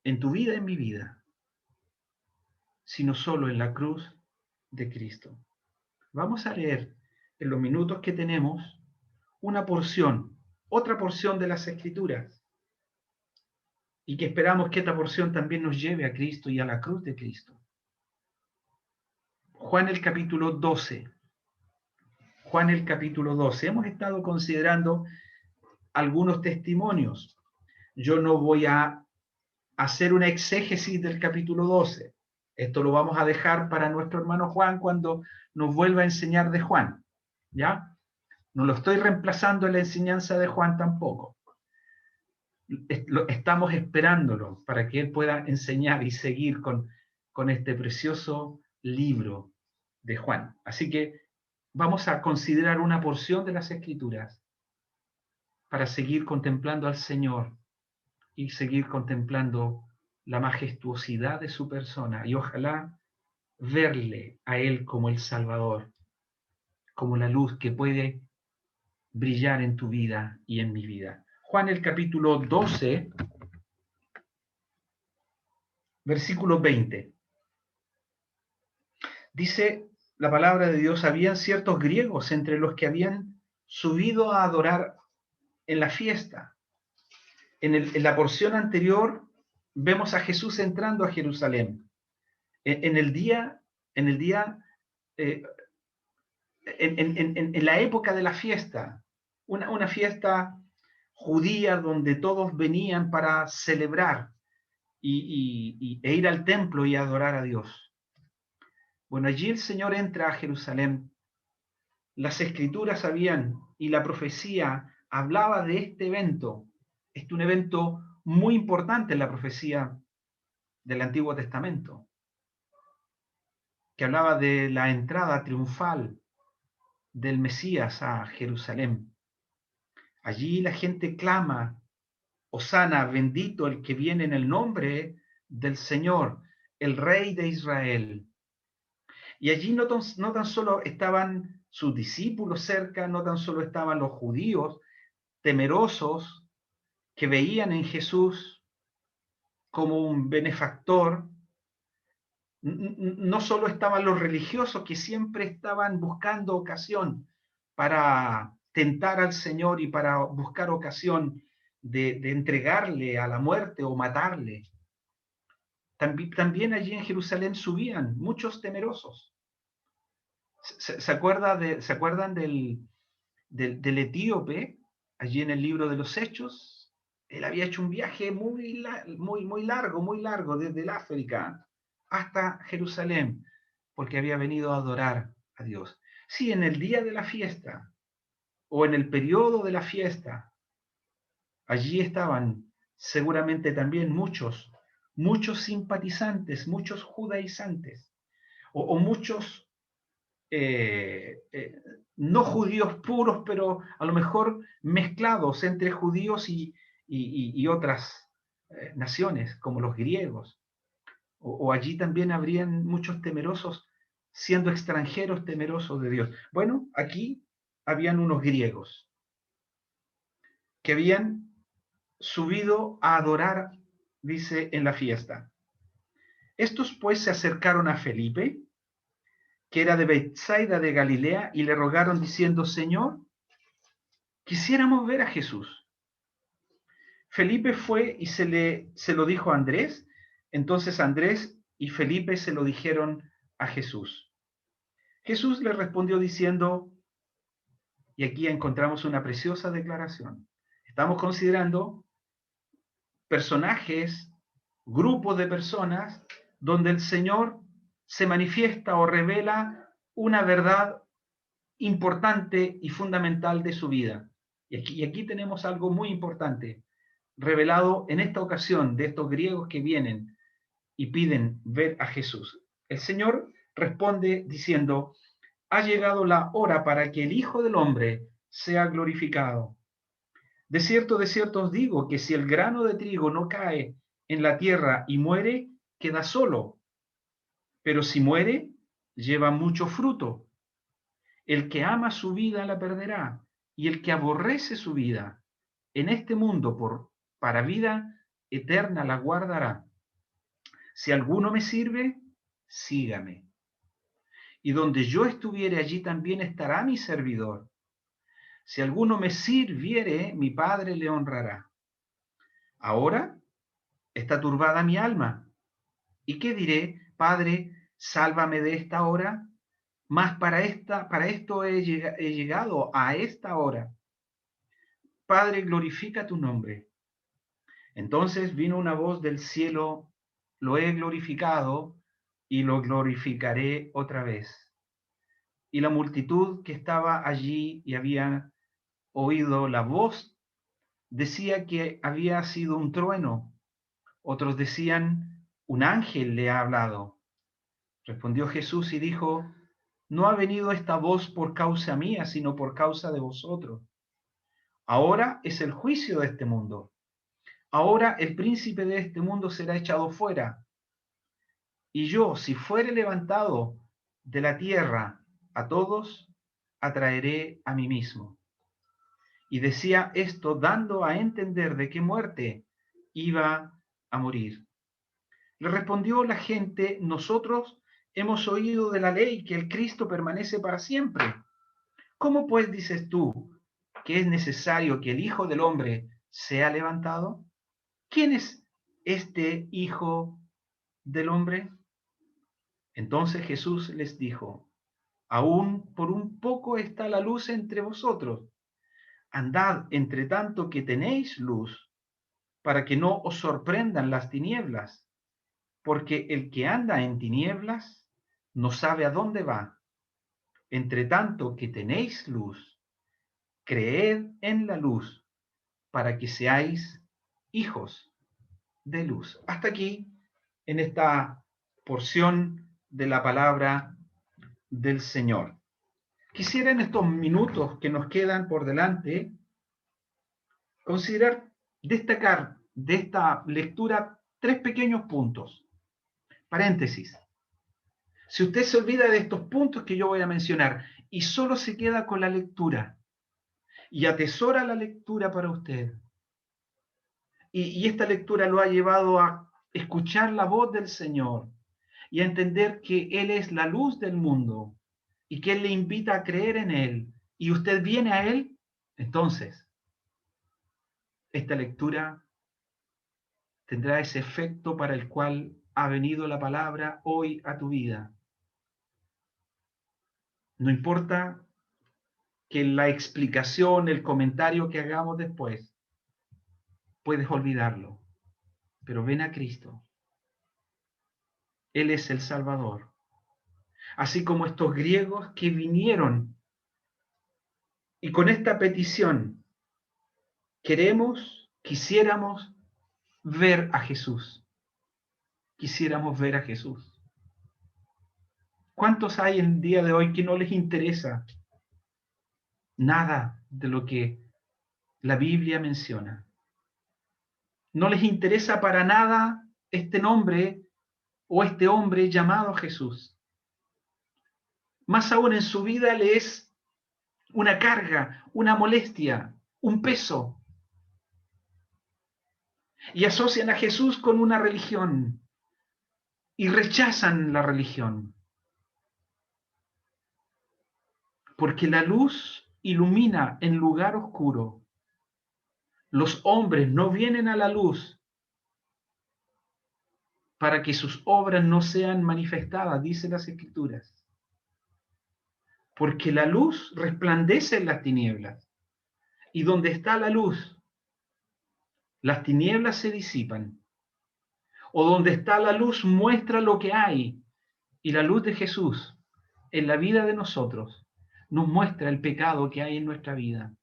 en tu vida, en mi vida, sino solo en la cruz de Cristo. Vamos a leer en los minutos que tenemos una porción, otra porción de las Escrituras, y que esperamos que esta porción también nos lleve a Cristo y a la cruz de Cristo. Juan el capítulo 12. Juan el capítulo 12. Hemos estado considerando algunos testimonios. Yo no voy a hacer una exégesis del capítulo 12. Esto lo vamos a dejar para nuestro hermano Juan cuando nos vuelva a enseñar de Juan. ¿Ya? No lo estoy reemplazando en la enseñanza de Juan tampoco. Estamos esperándolo para que él pueda enseñar y seguir con este precioso libro de Juan. Así que vamos a considerar una porción de las Escrituras para seguir contemplando al Señor y seguir contemplando la majestuosidad de su persona y ojalá verle a Él como el Salvador, como la luz que puede brillar en tu vida y en mi vida. Juan el capítulo 12, versículo 20. Dice la palabra de Dios, habían ciertos griegos entre los que habían subido a adorar en la fiesta. En la porción anterior vemos a Jesús entrando a Jerusalén. En la época de la fiesta, una fiesta judía donde todos venían para celebrar e ir al templo y adorar a Dios. Bueno, allí el Señor entra a Jerusalén. Las escrituras habían y la profecía hablaba de este evento. Es un evento muy importante en la profecía del Antiguo Testamento, que hablaba de la entrada triunfal del Mesías a Jerusalén. Allí la gente clama, Hosana, bendito el que viene en el nombre del Señor, el Rey de Israel. Y allí no tan solo estaban sus discípulos cerca, no tan solo estaban los judíos temerosos que veían en Jesús como un benefactor, no solo estaban los religiosos que siempre estaban buscando ocasión para tentar al Señor y para buscar ocasión de entregarle a la muerte o matarle. También allí en Jerusalén subían muchos temerosos. ¿Se acuerdan del etíope allí en el libro de los Hechos? Él había hecho un viaje muy largo desde el África hasta Jerusalén, porque había venido a adorar a Dios. Sí, en el día de la fiesta o en el periodo de la fiesta, allí estaban seguramente también muchos simpatizantes, muchos judaizantes, o muchos no judíos puros, pero a lo mejor mezclados entre judíos y otras naciones, como los griegos. O allí también habrían muchos temerosos, siendo extranjeros temerosos de Dios. Bueno, aquí habían unos griegos que habían subido a adorar, dice, en la fiesta. Estos pues se acercaron a Felipe, que era de Betsaida de Galilea, y le rogaron diciendo, Señor, quisiéramos ver a Jesús. Felipe fue y se lo dijo a Andrés. Entonces Andrés y Felipe se lo dijeron a Jesús. Jesús le respondió diciendo, y aquí encontramos una preciosa declaración. Estamos considerando personajes, grupos de personas, donde el Señor se manifiesta o revela una verdad importante y fundamental de su vida. Y aquí tenemos algo muy importante, revelado en esta ocasión de estos griegos que vienen y piden ver a Jesús. El Señor responde diciendo, ha llegado la hora para que el Hijo del Hombre sea glorificado. De cierto os digo que si el grano de trigo no cae en la tierra y muere, queda solo. Pero si muere, lleva mucho fruto. El que ama su vida la perderá, y el que aborrece su vida en este mundo para vida eterna la guardará. Si alguno me sirve, sígame. Y donde yo estuviere, allí también estará mi servidor. Si alguno me sirviere, mi Padre le honrará. Ahora está turbada mi alma. ¿Y qué diré? Padre, sálvame de esta hora. Mas para esto he llegado a esta hora. Padre, glorifica tu nombre. Entonces vino una voz del cielo, lo he glorificado y lo glorificaré otra vez. Y la multitud que estaba allí y había oído la voz decía que había sido un trueno. Otros decían, un ángel le ha hablado. Respondió Jesús y dijo, no ha venido esta voz por causa mía, sino por causa de vosotros. Ahora es el juicio de este mundo. Ahora el príncipe de este mundo será echado fuera. Y yo, si fuere levantado de la tierra a todos, atraeré a mí mismo. Y decía esto dando a entender de qué muerte iba a morir. Le respondió la gente, nosotros hemos oído de la ley que el Cristo permanece para siempre. ¿Cómo pues dices tú que es necesario que el Hijo del Hombre sea levantado? ¿Quién es este Hijo del Hombre? Entonces Jesús les dijo, aún por un poco está la luz entre vosotros. Andad entre tanto que tenéis luz, para que no os sorprendan las tinieblas, porque el que anda en tinieblas no sabe a dónde va. Entre tanto que tenéis luz, creed en la luz, para que seáis hijos de luz. Hasta aquí, en esta porción de la palabra del Señor. Quisiera en estos minutos que nos quedan por delante destacar de esta lectura 3 pequeños puntos. Paréntesis. Si usted se olvida de estos puntos que yo voy a mencionar y solo se queda con la lectura y atesora la lectura para usted, y esta lectura lo ha llevado a escuchar la voz del Señor y a entender que Él es la luz del mundo y que Él le invita a creer en Él y usted viene a Él, entonces esta lectura tendrá ese efecto para el cual ha venido la palabra hoy a tu vida. No importa que la explicación, el comentario que hagamos después, puedes olvidarlo, pero ven a Cristo. Él es el Salvador. Así como estos griegos que vinieron y con esta petición quisiéramos ver a Jesús. Quisiéramos ver a Jesús. ¿Cuántos hay en el día de hoy que no les interesa nada de lo que la Biblia menciona? No les interesa para nada este nombre o este hombre llamado Jesús. Más aún en su vida le es una carga, una molestia, un peso. Y asocian a Jesús con una religión y rechazan la religión. Porque la luz ilumina en lugar oscuro. Los hombres no vienen a la luz para que sus obras no sean manifestadas, dicen las Escrituras. Porque la luz resplandece en las tinieblas. Y donde está la luz, las tinieblas se disipan. O donde está la luz muestra lo que hay. Y la luz de Jesús en la vida de nosotros nos muestra el pecado que hay en nuestra vida.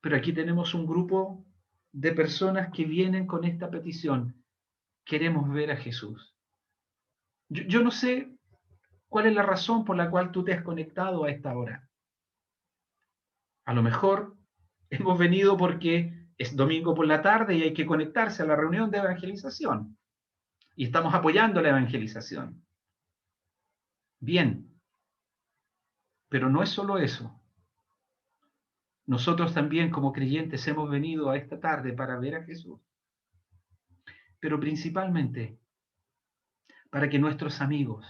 Pero aquí tenemos un grupo de personas que vienen con esta petición. Queremos ver a Jesús. Yo no sé cuál es la razón por la cual tú te has conectado a esta hora. A lo mejor hemos venido porque es domingo por la tarde y hay que conectarse a la reunión de evangelización. Y estamos apoyando la evangelización. Bien, pero no es solo eso. Nosotros también como creyentes hemos venido a esta tarde para ver a Jesús. Pero principalmente para que nuestros amigos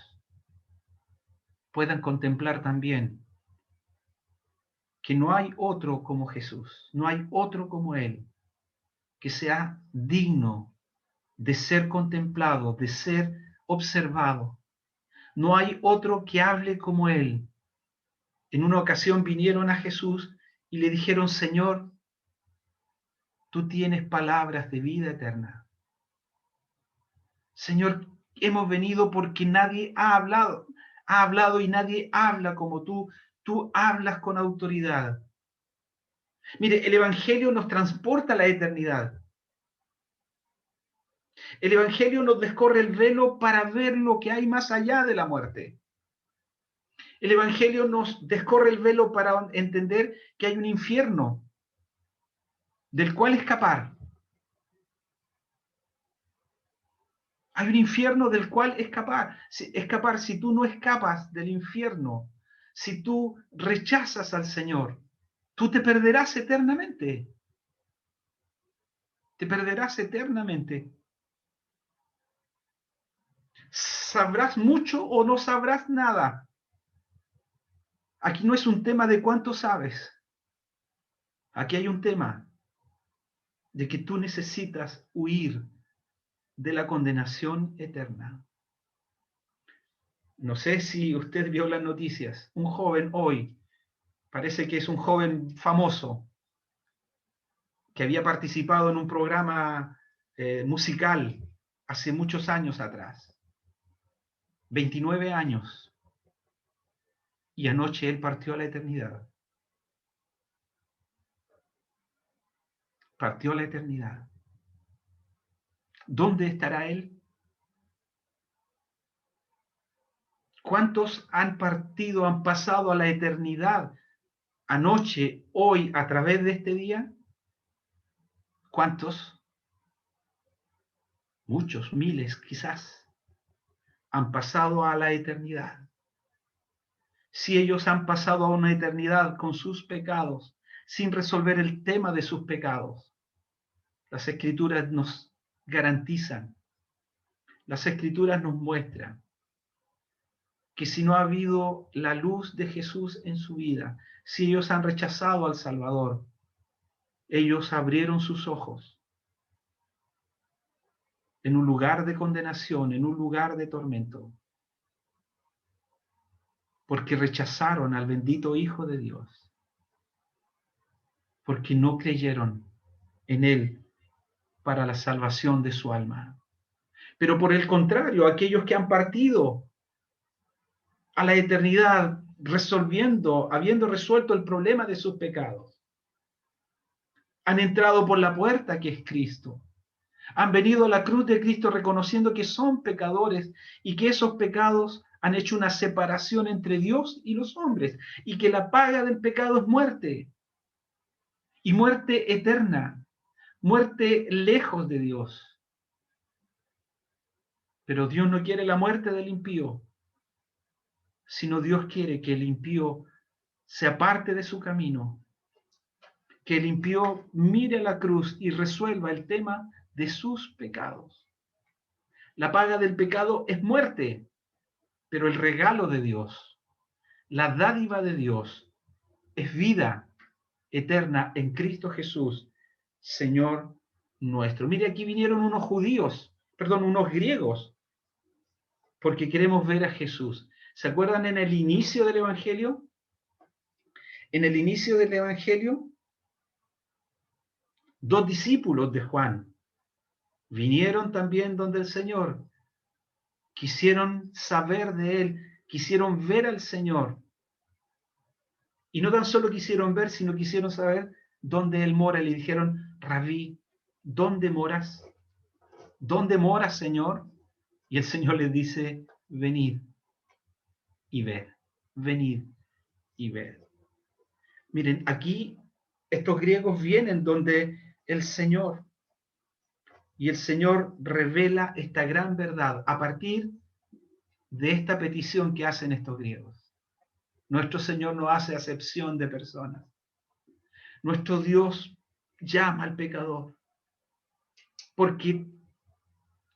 puedan contemplar también que no hay otro como Jesús, no hay otro como Él. que sea digno de ser contemplado, de ser observado. No hay otro que hable como Él. En una ocasión vinieron a Jesús y le dijeron: Señor, tú tienes palabras de vida eterna. Señor, hemos venido porque nadie ha hablado y nadie habla como tú. Tú hablas con autoridad. Mire, el Evangelio nos transporta a la eternidad. El Evangelio nos descorre el velo para ver lo que hay más allá de la muerte. El Evangelio nos descorre el velo para entender que hay un infierno del cual escapar. Hay un infierno del cual escapar. Si tú no escapas del infierno, si tú rechazas al Señor, tú te perderás eternamente. Te perderás eternamente. Sabrás mucho o no sabrás nada. Aquí no es un tema de cuánto sabes. Aquí hay un tema de que tú necesitas huir de la condenación eterna. No sé si usted vio las noticias. Un joven hoy, parece que es un joven famoso, que había participado en un programa musical hace muchos años atrás. 29 años. Y anoche él partió a la eternidad. Partió a la eternidad. ¿Dónde estará él? ¿Cuántos han partido, han pasado a la eternidad anoche, hoy, a través de este día? ¿Cuántos? Muchos, miles quizás, han pasado a la eternidad. Si ellos han pasado a una eternidad con sus pecados, sin resolver el tema de sus pecados, las Escrituras nos garantizan, las Escrituras nos muestran que si no ha habido la luz de Jesús en su vida, si ellos han rechazado al Salvador, ellos abrieron sus ojos en un lugar de condenación, en un lugar de tormento, porque rechazaron al bendito Hijo de Dios, porque no creyeron en Él para la salvación de su alma. Pero por el contrario, aquellos que han partido a la eternidad habiendo resuelto el problema de sus pecados, han entrado por la puerta que es Cristo. Han venido a la cruz de Cristo reconociendo que son pecadores y que esos pecados han hecho una separación entre Dios y los hombres y que la paga del pecado es muerte, y muerte eterna, muerte lejos de Dios. Pero Dios no quiere la muerte del impío, sino Dios quiere que el impío se aparte de su camino, que el impío mire la cruz y resuelva el tema de sus pecados. La paga del pecado es muerte, pero el regalo de Dios, la dádiva de Dios, es vida eterna en Cristo Jesús, Señor nuestro. Mire, aquí vinieron unos griegos, porque queremos ver a Jesús. ¿Se acuerdan en el inicio del Evangelio? En el inicio del Evangelio, 2 discípulos de Juan vinieron también donde el Señor, quisieron saber de Él, quisieron ver al Señor. Y no tan solo quisieron ver, sino quisieron saber dónde Él mora. Le dijeron: Rabí, ¿dónde moras? ¿Dónde moras, Señor? Y el Señor les dice: venid y ved, venid y ved. Miren, aquí estos griegos vienen donde el Señor, y el Señor revela esta gran verdad a partir de esta petición que hacen estos griegos. Nuestro Señor no hace acepción de personas. Nuestro Dios llama al pecador, porque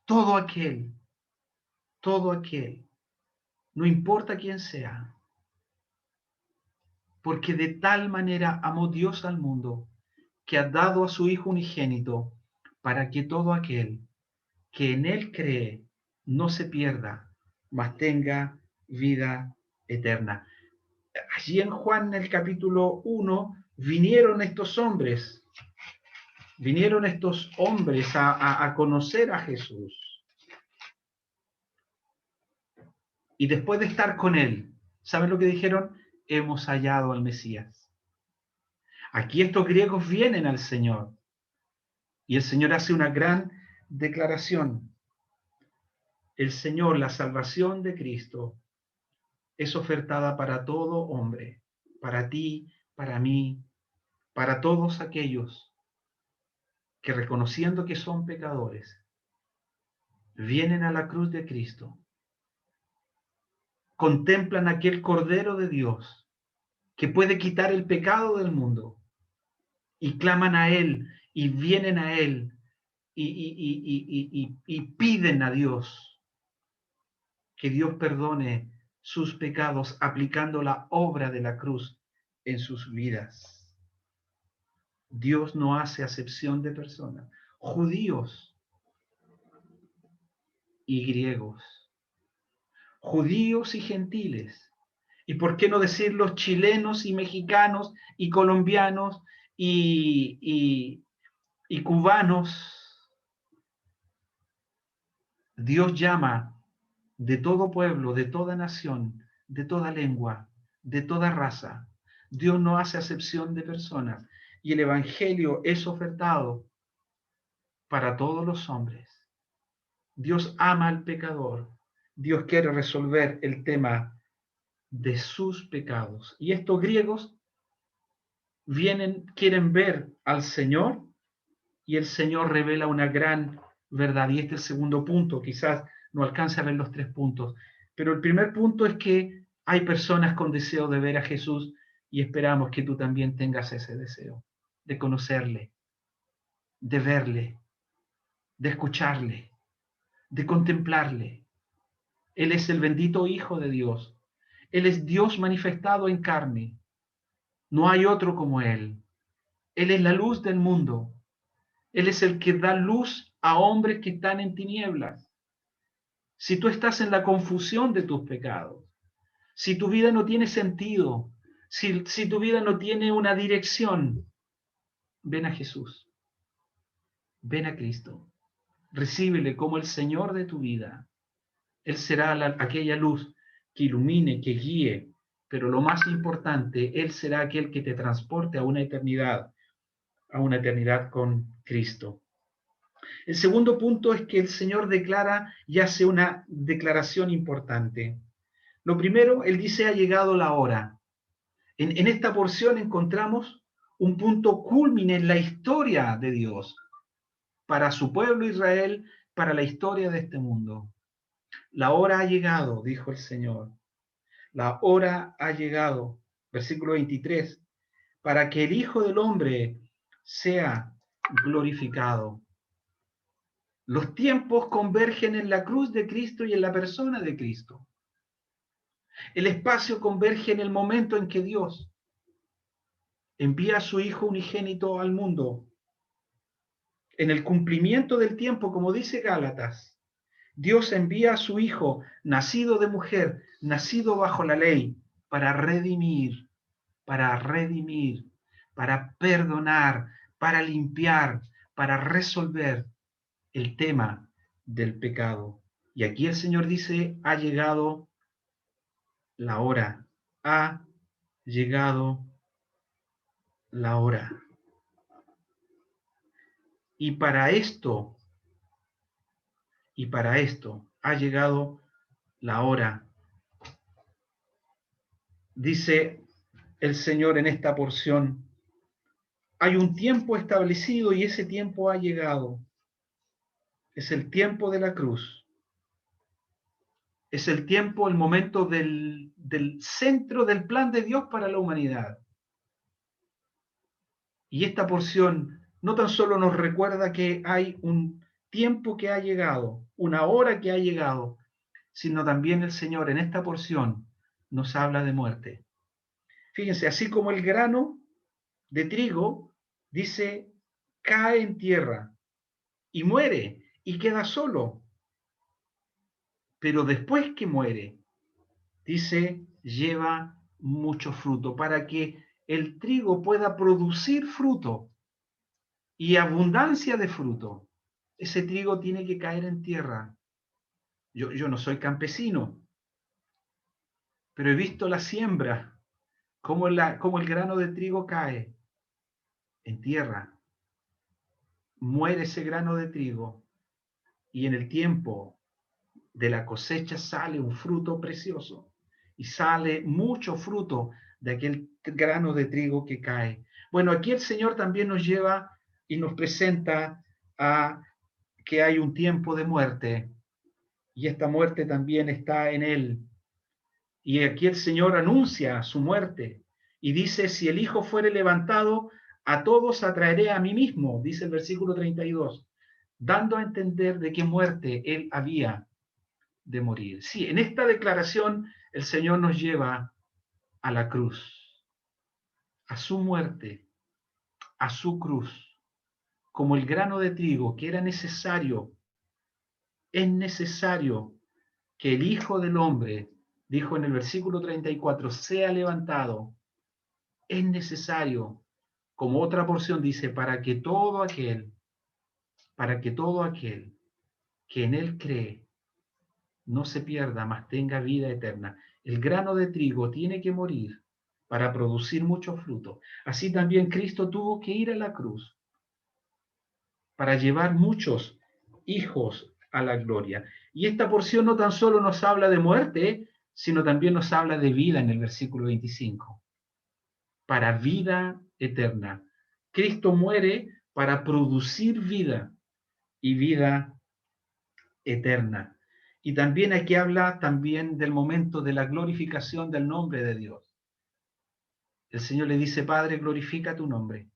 todo aquel, no importa quién sea, porque de tal manera amó Dios al mundo, que ha dado a su Hijo unigénito, para que todo aquel que en él cree no se pierda, mas tenga vida eterna. Allí en Juan, en el capítulo 1, vinieron estos hombres a conocer a Jesús. Y después de estar con él, ¿saben lo que dijeron? Hemos hallado al Mesías. Aquí estos griegos vienen al Señor y el Señor hace una gran declaración. El Señor, la salvación de Cristo, es ofertada para todo hombre, para ti, para mí, para todos aquellos que reconociendo que son pecadores, vienen a la cruz de Cristo, contemplan aquel Cordero de Dios que puede quitar el pecado del mundo y claman a Él y vienen a Él y piden a Dios que Dios perdone sus pecados aplicando la obra de la cruz en sus vidas. Dios no hace acepción de personas, judíos y griegos, judíos y gentiles, y por qué no decir los chilenos y mexicanos y colombianos y cubanos. Dios llama de todo pueblo, de toda nación, de toda lengua, de toda raza. Dios no hace acepción de personas y el evangelio es ofertado para todos los hombres. Dios ama al pecador. Dios quiere resolver el tema de sus pecados. Y estos griegos quieren ver al Señor y el Señor revela una gran verdad. Y este es el segundo punto. Quizás no alcance a ver los 3 puntos. Pero el primer punto es que hay personas con deseo de ver a Jesús y esperamos que tú también tengas ese deseo de conocerle, de verle, de escucharle, de contemplarle. Él es el bendito Hijo de Dios. Él es Dios manifestado en carne. No hay otro como Él. Él es la luz del mundo. Él es el que da luz a hombres que están en tinieblas. Si tú estás en la confusión de tus pecados, si tu vida no tiene sentido, si tu vida no tiene una dirección, ven a Jesús. Ven a Cristo. Recíbele como el Señor de tu vida. Él será aquella luz que ilumine, que guíe, pero lo más importante, Él será aquel que te transporte a una eternidad con Cristo. El segundo punto es que el Señor declara y hace una declaración importante. Lo primero, Él dice, ha llegado la hora. En esta porción encontramos un punto cúlmine en la historia de Dios, para su pueblo Israel, para la historia de este mundo. La hora ha llegado, dijo el Señor. La hora ha llegado, versículo 23, para que el Hijo del Hombre sea glorificado. Los tiempos convergen en la cruz de Cristo y en la persona de Cristo. El espacio converge en el momento en que Dios envía a su Hijo unigénito al mundo. En el cumplimiento del tiempo, como dice Gálatas, Dios envía a su Hijo, nacido de mujer, nacido bajo la ley, para redimir, para perdonar, para limpiar, para resolver el tema del pecado. Y aquí el Señor dice, ha llegado la hora, ha llegado la hora. Y para esto ha llegado la hora. Dice el Señor en esta porción, hay un tiempo establecido y ese tiempo ha llegado. Es el tiempo de la cruz. Es el tiempo, el momento del centro del plan de Dios para la humanidad. Y esta porción no tan solo nos recuerda que hay un tiempo que ha llegado, una hora que ha llegado, sino también el Señor en esta porción nos habla de muerte. Fíjense, así como el grano de trigo, dice, cae en tierra, y muere y queda solo. Pero después que muere, dice, lleva mucho fruto para que el trigo pueda producir fruto y abundancia de fruto. Ese trigo tiene que caer en tierra. Yo no soy campesino, pero he visto la siembra, cómo el grano de trigo cae en tierra. Muere ese grano de trigo y en el tiempo de la cosecha sale un fruto precioso y sale mucho fruto de aquel grano de trigo que cae. Bueno, aquí el Señor también nos lleva y nos presenta a que hay un tiempo de muerte y esta muerte también está en Él. Y aquí el Señor anuncia su muerte y dice, si el Hijo fuere levantado, a todos atraeré a mí mismo, dice el versículo 32, dando a entender de qué muerte Él había de morir. Sí, en esta declaración el Señor nos lleva a la cruz, a su muerte, a su cruz, como el grano de trigo que era necesario. Es necesario que el Hijo del Hombre, dijo en el versículo 34, sea levantado. Es necesario, como otra porción dice, para que todo aquel que en él cree no se pierda, mas tenga vida eterna. El grano de trigo tiene que morir para producir mucho fruto. Así también Cristo tuvo que ir a la cruz para llevar muchos hijos a la gloria. Y esta porción no tan solo nos habla de muerte, sino también nos habla de vida en el versículo 25. Para vida eterna. Cristo muere para producir vida y vida eterna. Y también aquí habla también del momento de la glorificación del nombre de Dios. El Señor le dice, Padre, glorifica tu nombre.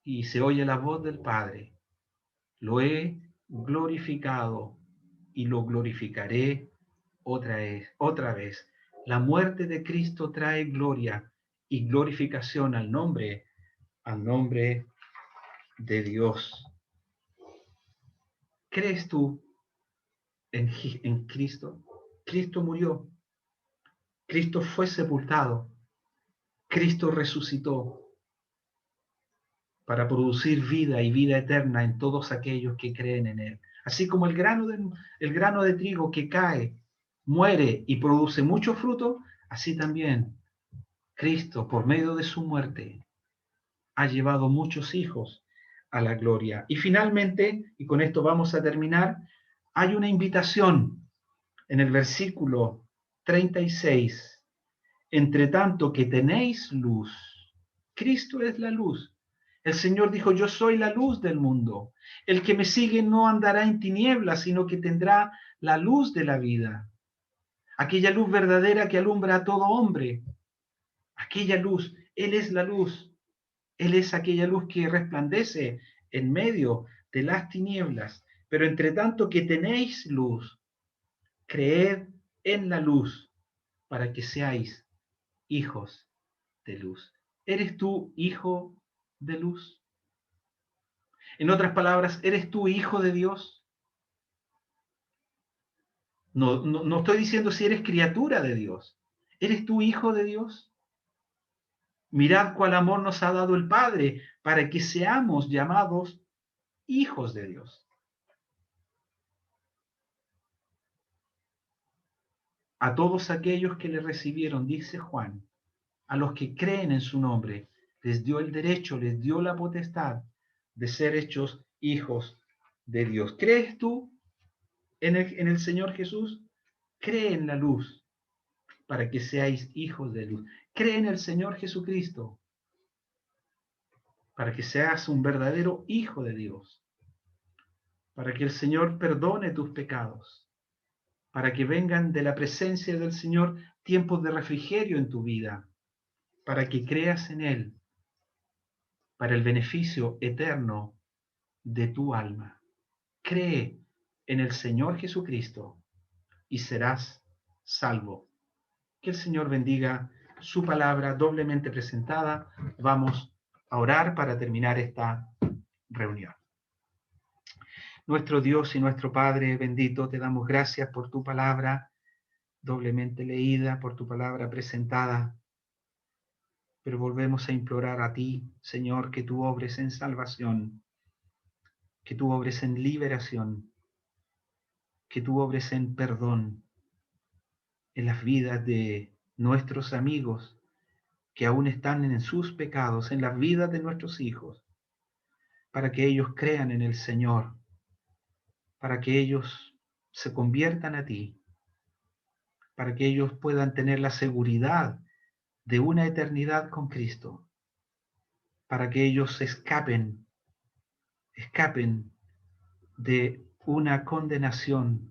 Y se oye la voz del Padre. Lo he glorificado y lo glorificaré otra vez. La muerte de Cristo trae gloria y glorificación al nombre de Dios. ¿Crees tú en Cristo? Cristo murió, Cristo fue sepultado, Cristo resucitó para producir vida y vida eterna en todos aquellos que creen en Él. Así como el grano de trigo que cae, muere y produce mucho fruto, así también Cristo, por medio de su muerte, ha llevado muchos hijos a la gloria. Y finalmente, y con esto vamos a terminar, hay una invitación en el versículo 36. Entre tanto que tenéis luz, Cristo es la luz. El Señor dijo, yo soy la luz del mundo. El que me sigue no andará en tinieblas, sino que tendrá la luz de la vida. Aquella luz verdadera que alumbra a todo hombre. Aquella luz, Él es la luz. Él es aquella luz que resplandece en medio de las tinieblas. Pero entre tanto que tenéis luz, creed en la luz para que seáis hijos de luz. ¿Eres tú hijo de luz? En otras palabras, ¿eres tú hijo de Dios? No estoy diciendo si eres criatura de Dios. ¿Eres tú hijo de Dios? Mirad cuál amor nos ha dado el Padre para que seamos llamados hijos de Dios. A todos aquellos que le recibieron, dice Juan, a los que creen en su nombre, les dio el derecho, les dio la potestad de ser hechos hijos de Dios. ¿Crees tú en el Señor Jesús? Cree en la luz para que seáis hijos de luz. Cree en el Señor Jesucristo para que seas un verdadero hijo de Dios, para que el Señor perdone tus pecados, para que vengan de la presencia del Señor tiempos de refrigerio en tu vida, para que creas en Él, para el beneficio eterno de tu alma. Cree en el Señor Jesucristo y serás salvo. Que el Señor bendiga su palabra doblemente presentada. Vamos a orar para terminar esta reunión. Nuestro Dios y nuestro Padre bendito, te damos gracias por tu palabra doblemente leída, por tu palabra presentada. Pero volvemos a implorar a ti, Señor, que tú obres en salvación, que tú obres en liberación, que tú obres en perdón en las vidas de nuestros amigos que aún están en sus pecados, en las vidas de nuestros hijos, para que ellos crean en el Señor, para que ellos se conviertan a ti, para que ellos puedan tener la seguridad de una eternidad con Cristo, para que ellos escapen de una condenación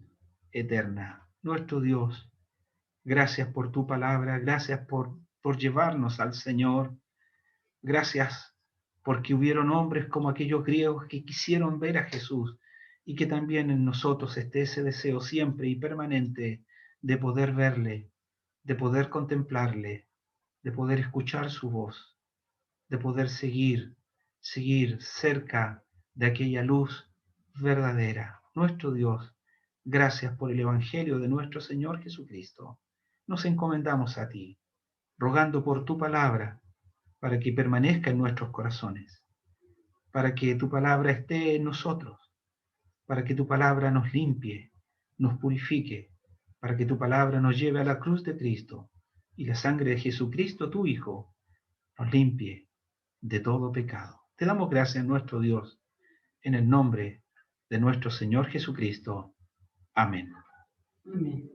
eterna. Nuestro Dios, gracias por tu palabra, gracias por llevarnos al Señor, gracias porque hubieron hombres como aquellos griegos que quisieron ver a Jesús y que también en nosotros esté ese deseo siempre y permanente de poder verle, de poder contemplarle, de poder escuchar su voz, de poder seguir cerca de aquella luz verdadera. Nuestro Dios, gracias por el Evangelio de nuestro Señor Jesucristo. Nos encomendamos a ti, rogando por tu palabra, para que permanezca en nuestros corazones, para que tu palabra esté en nosotros, para que tu palabra nos limpie, nos purifique, para que tu palabra nos lleve a la cruz de Cristo y la sangre de Jesucristo, tu Hijo, nos limpie de todo pecado. Te damos gracias, nuestro Dios, en el nombre de nuestro Señor Jesucristo. Amén. Amén.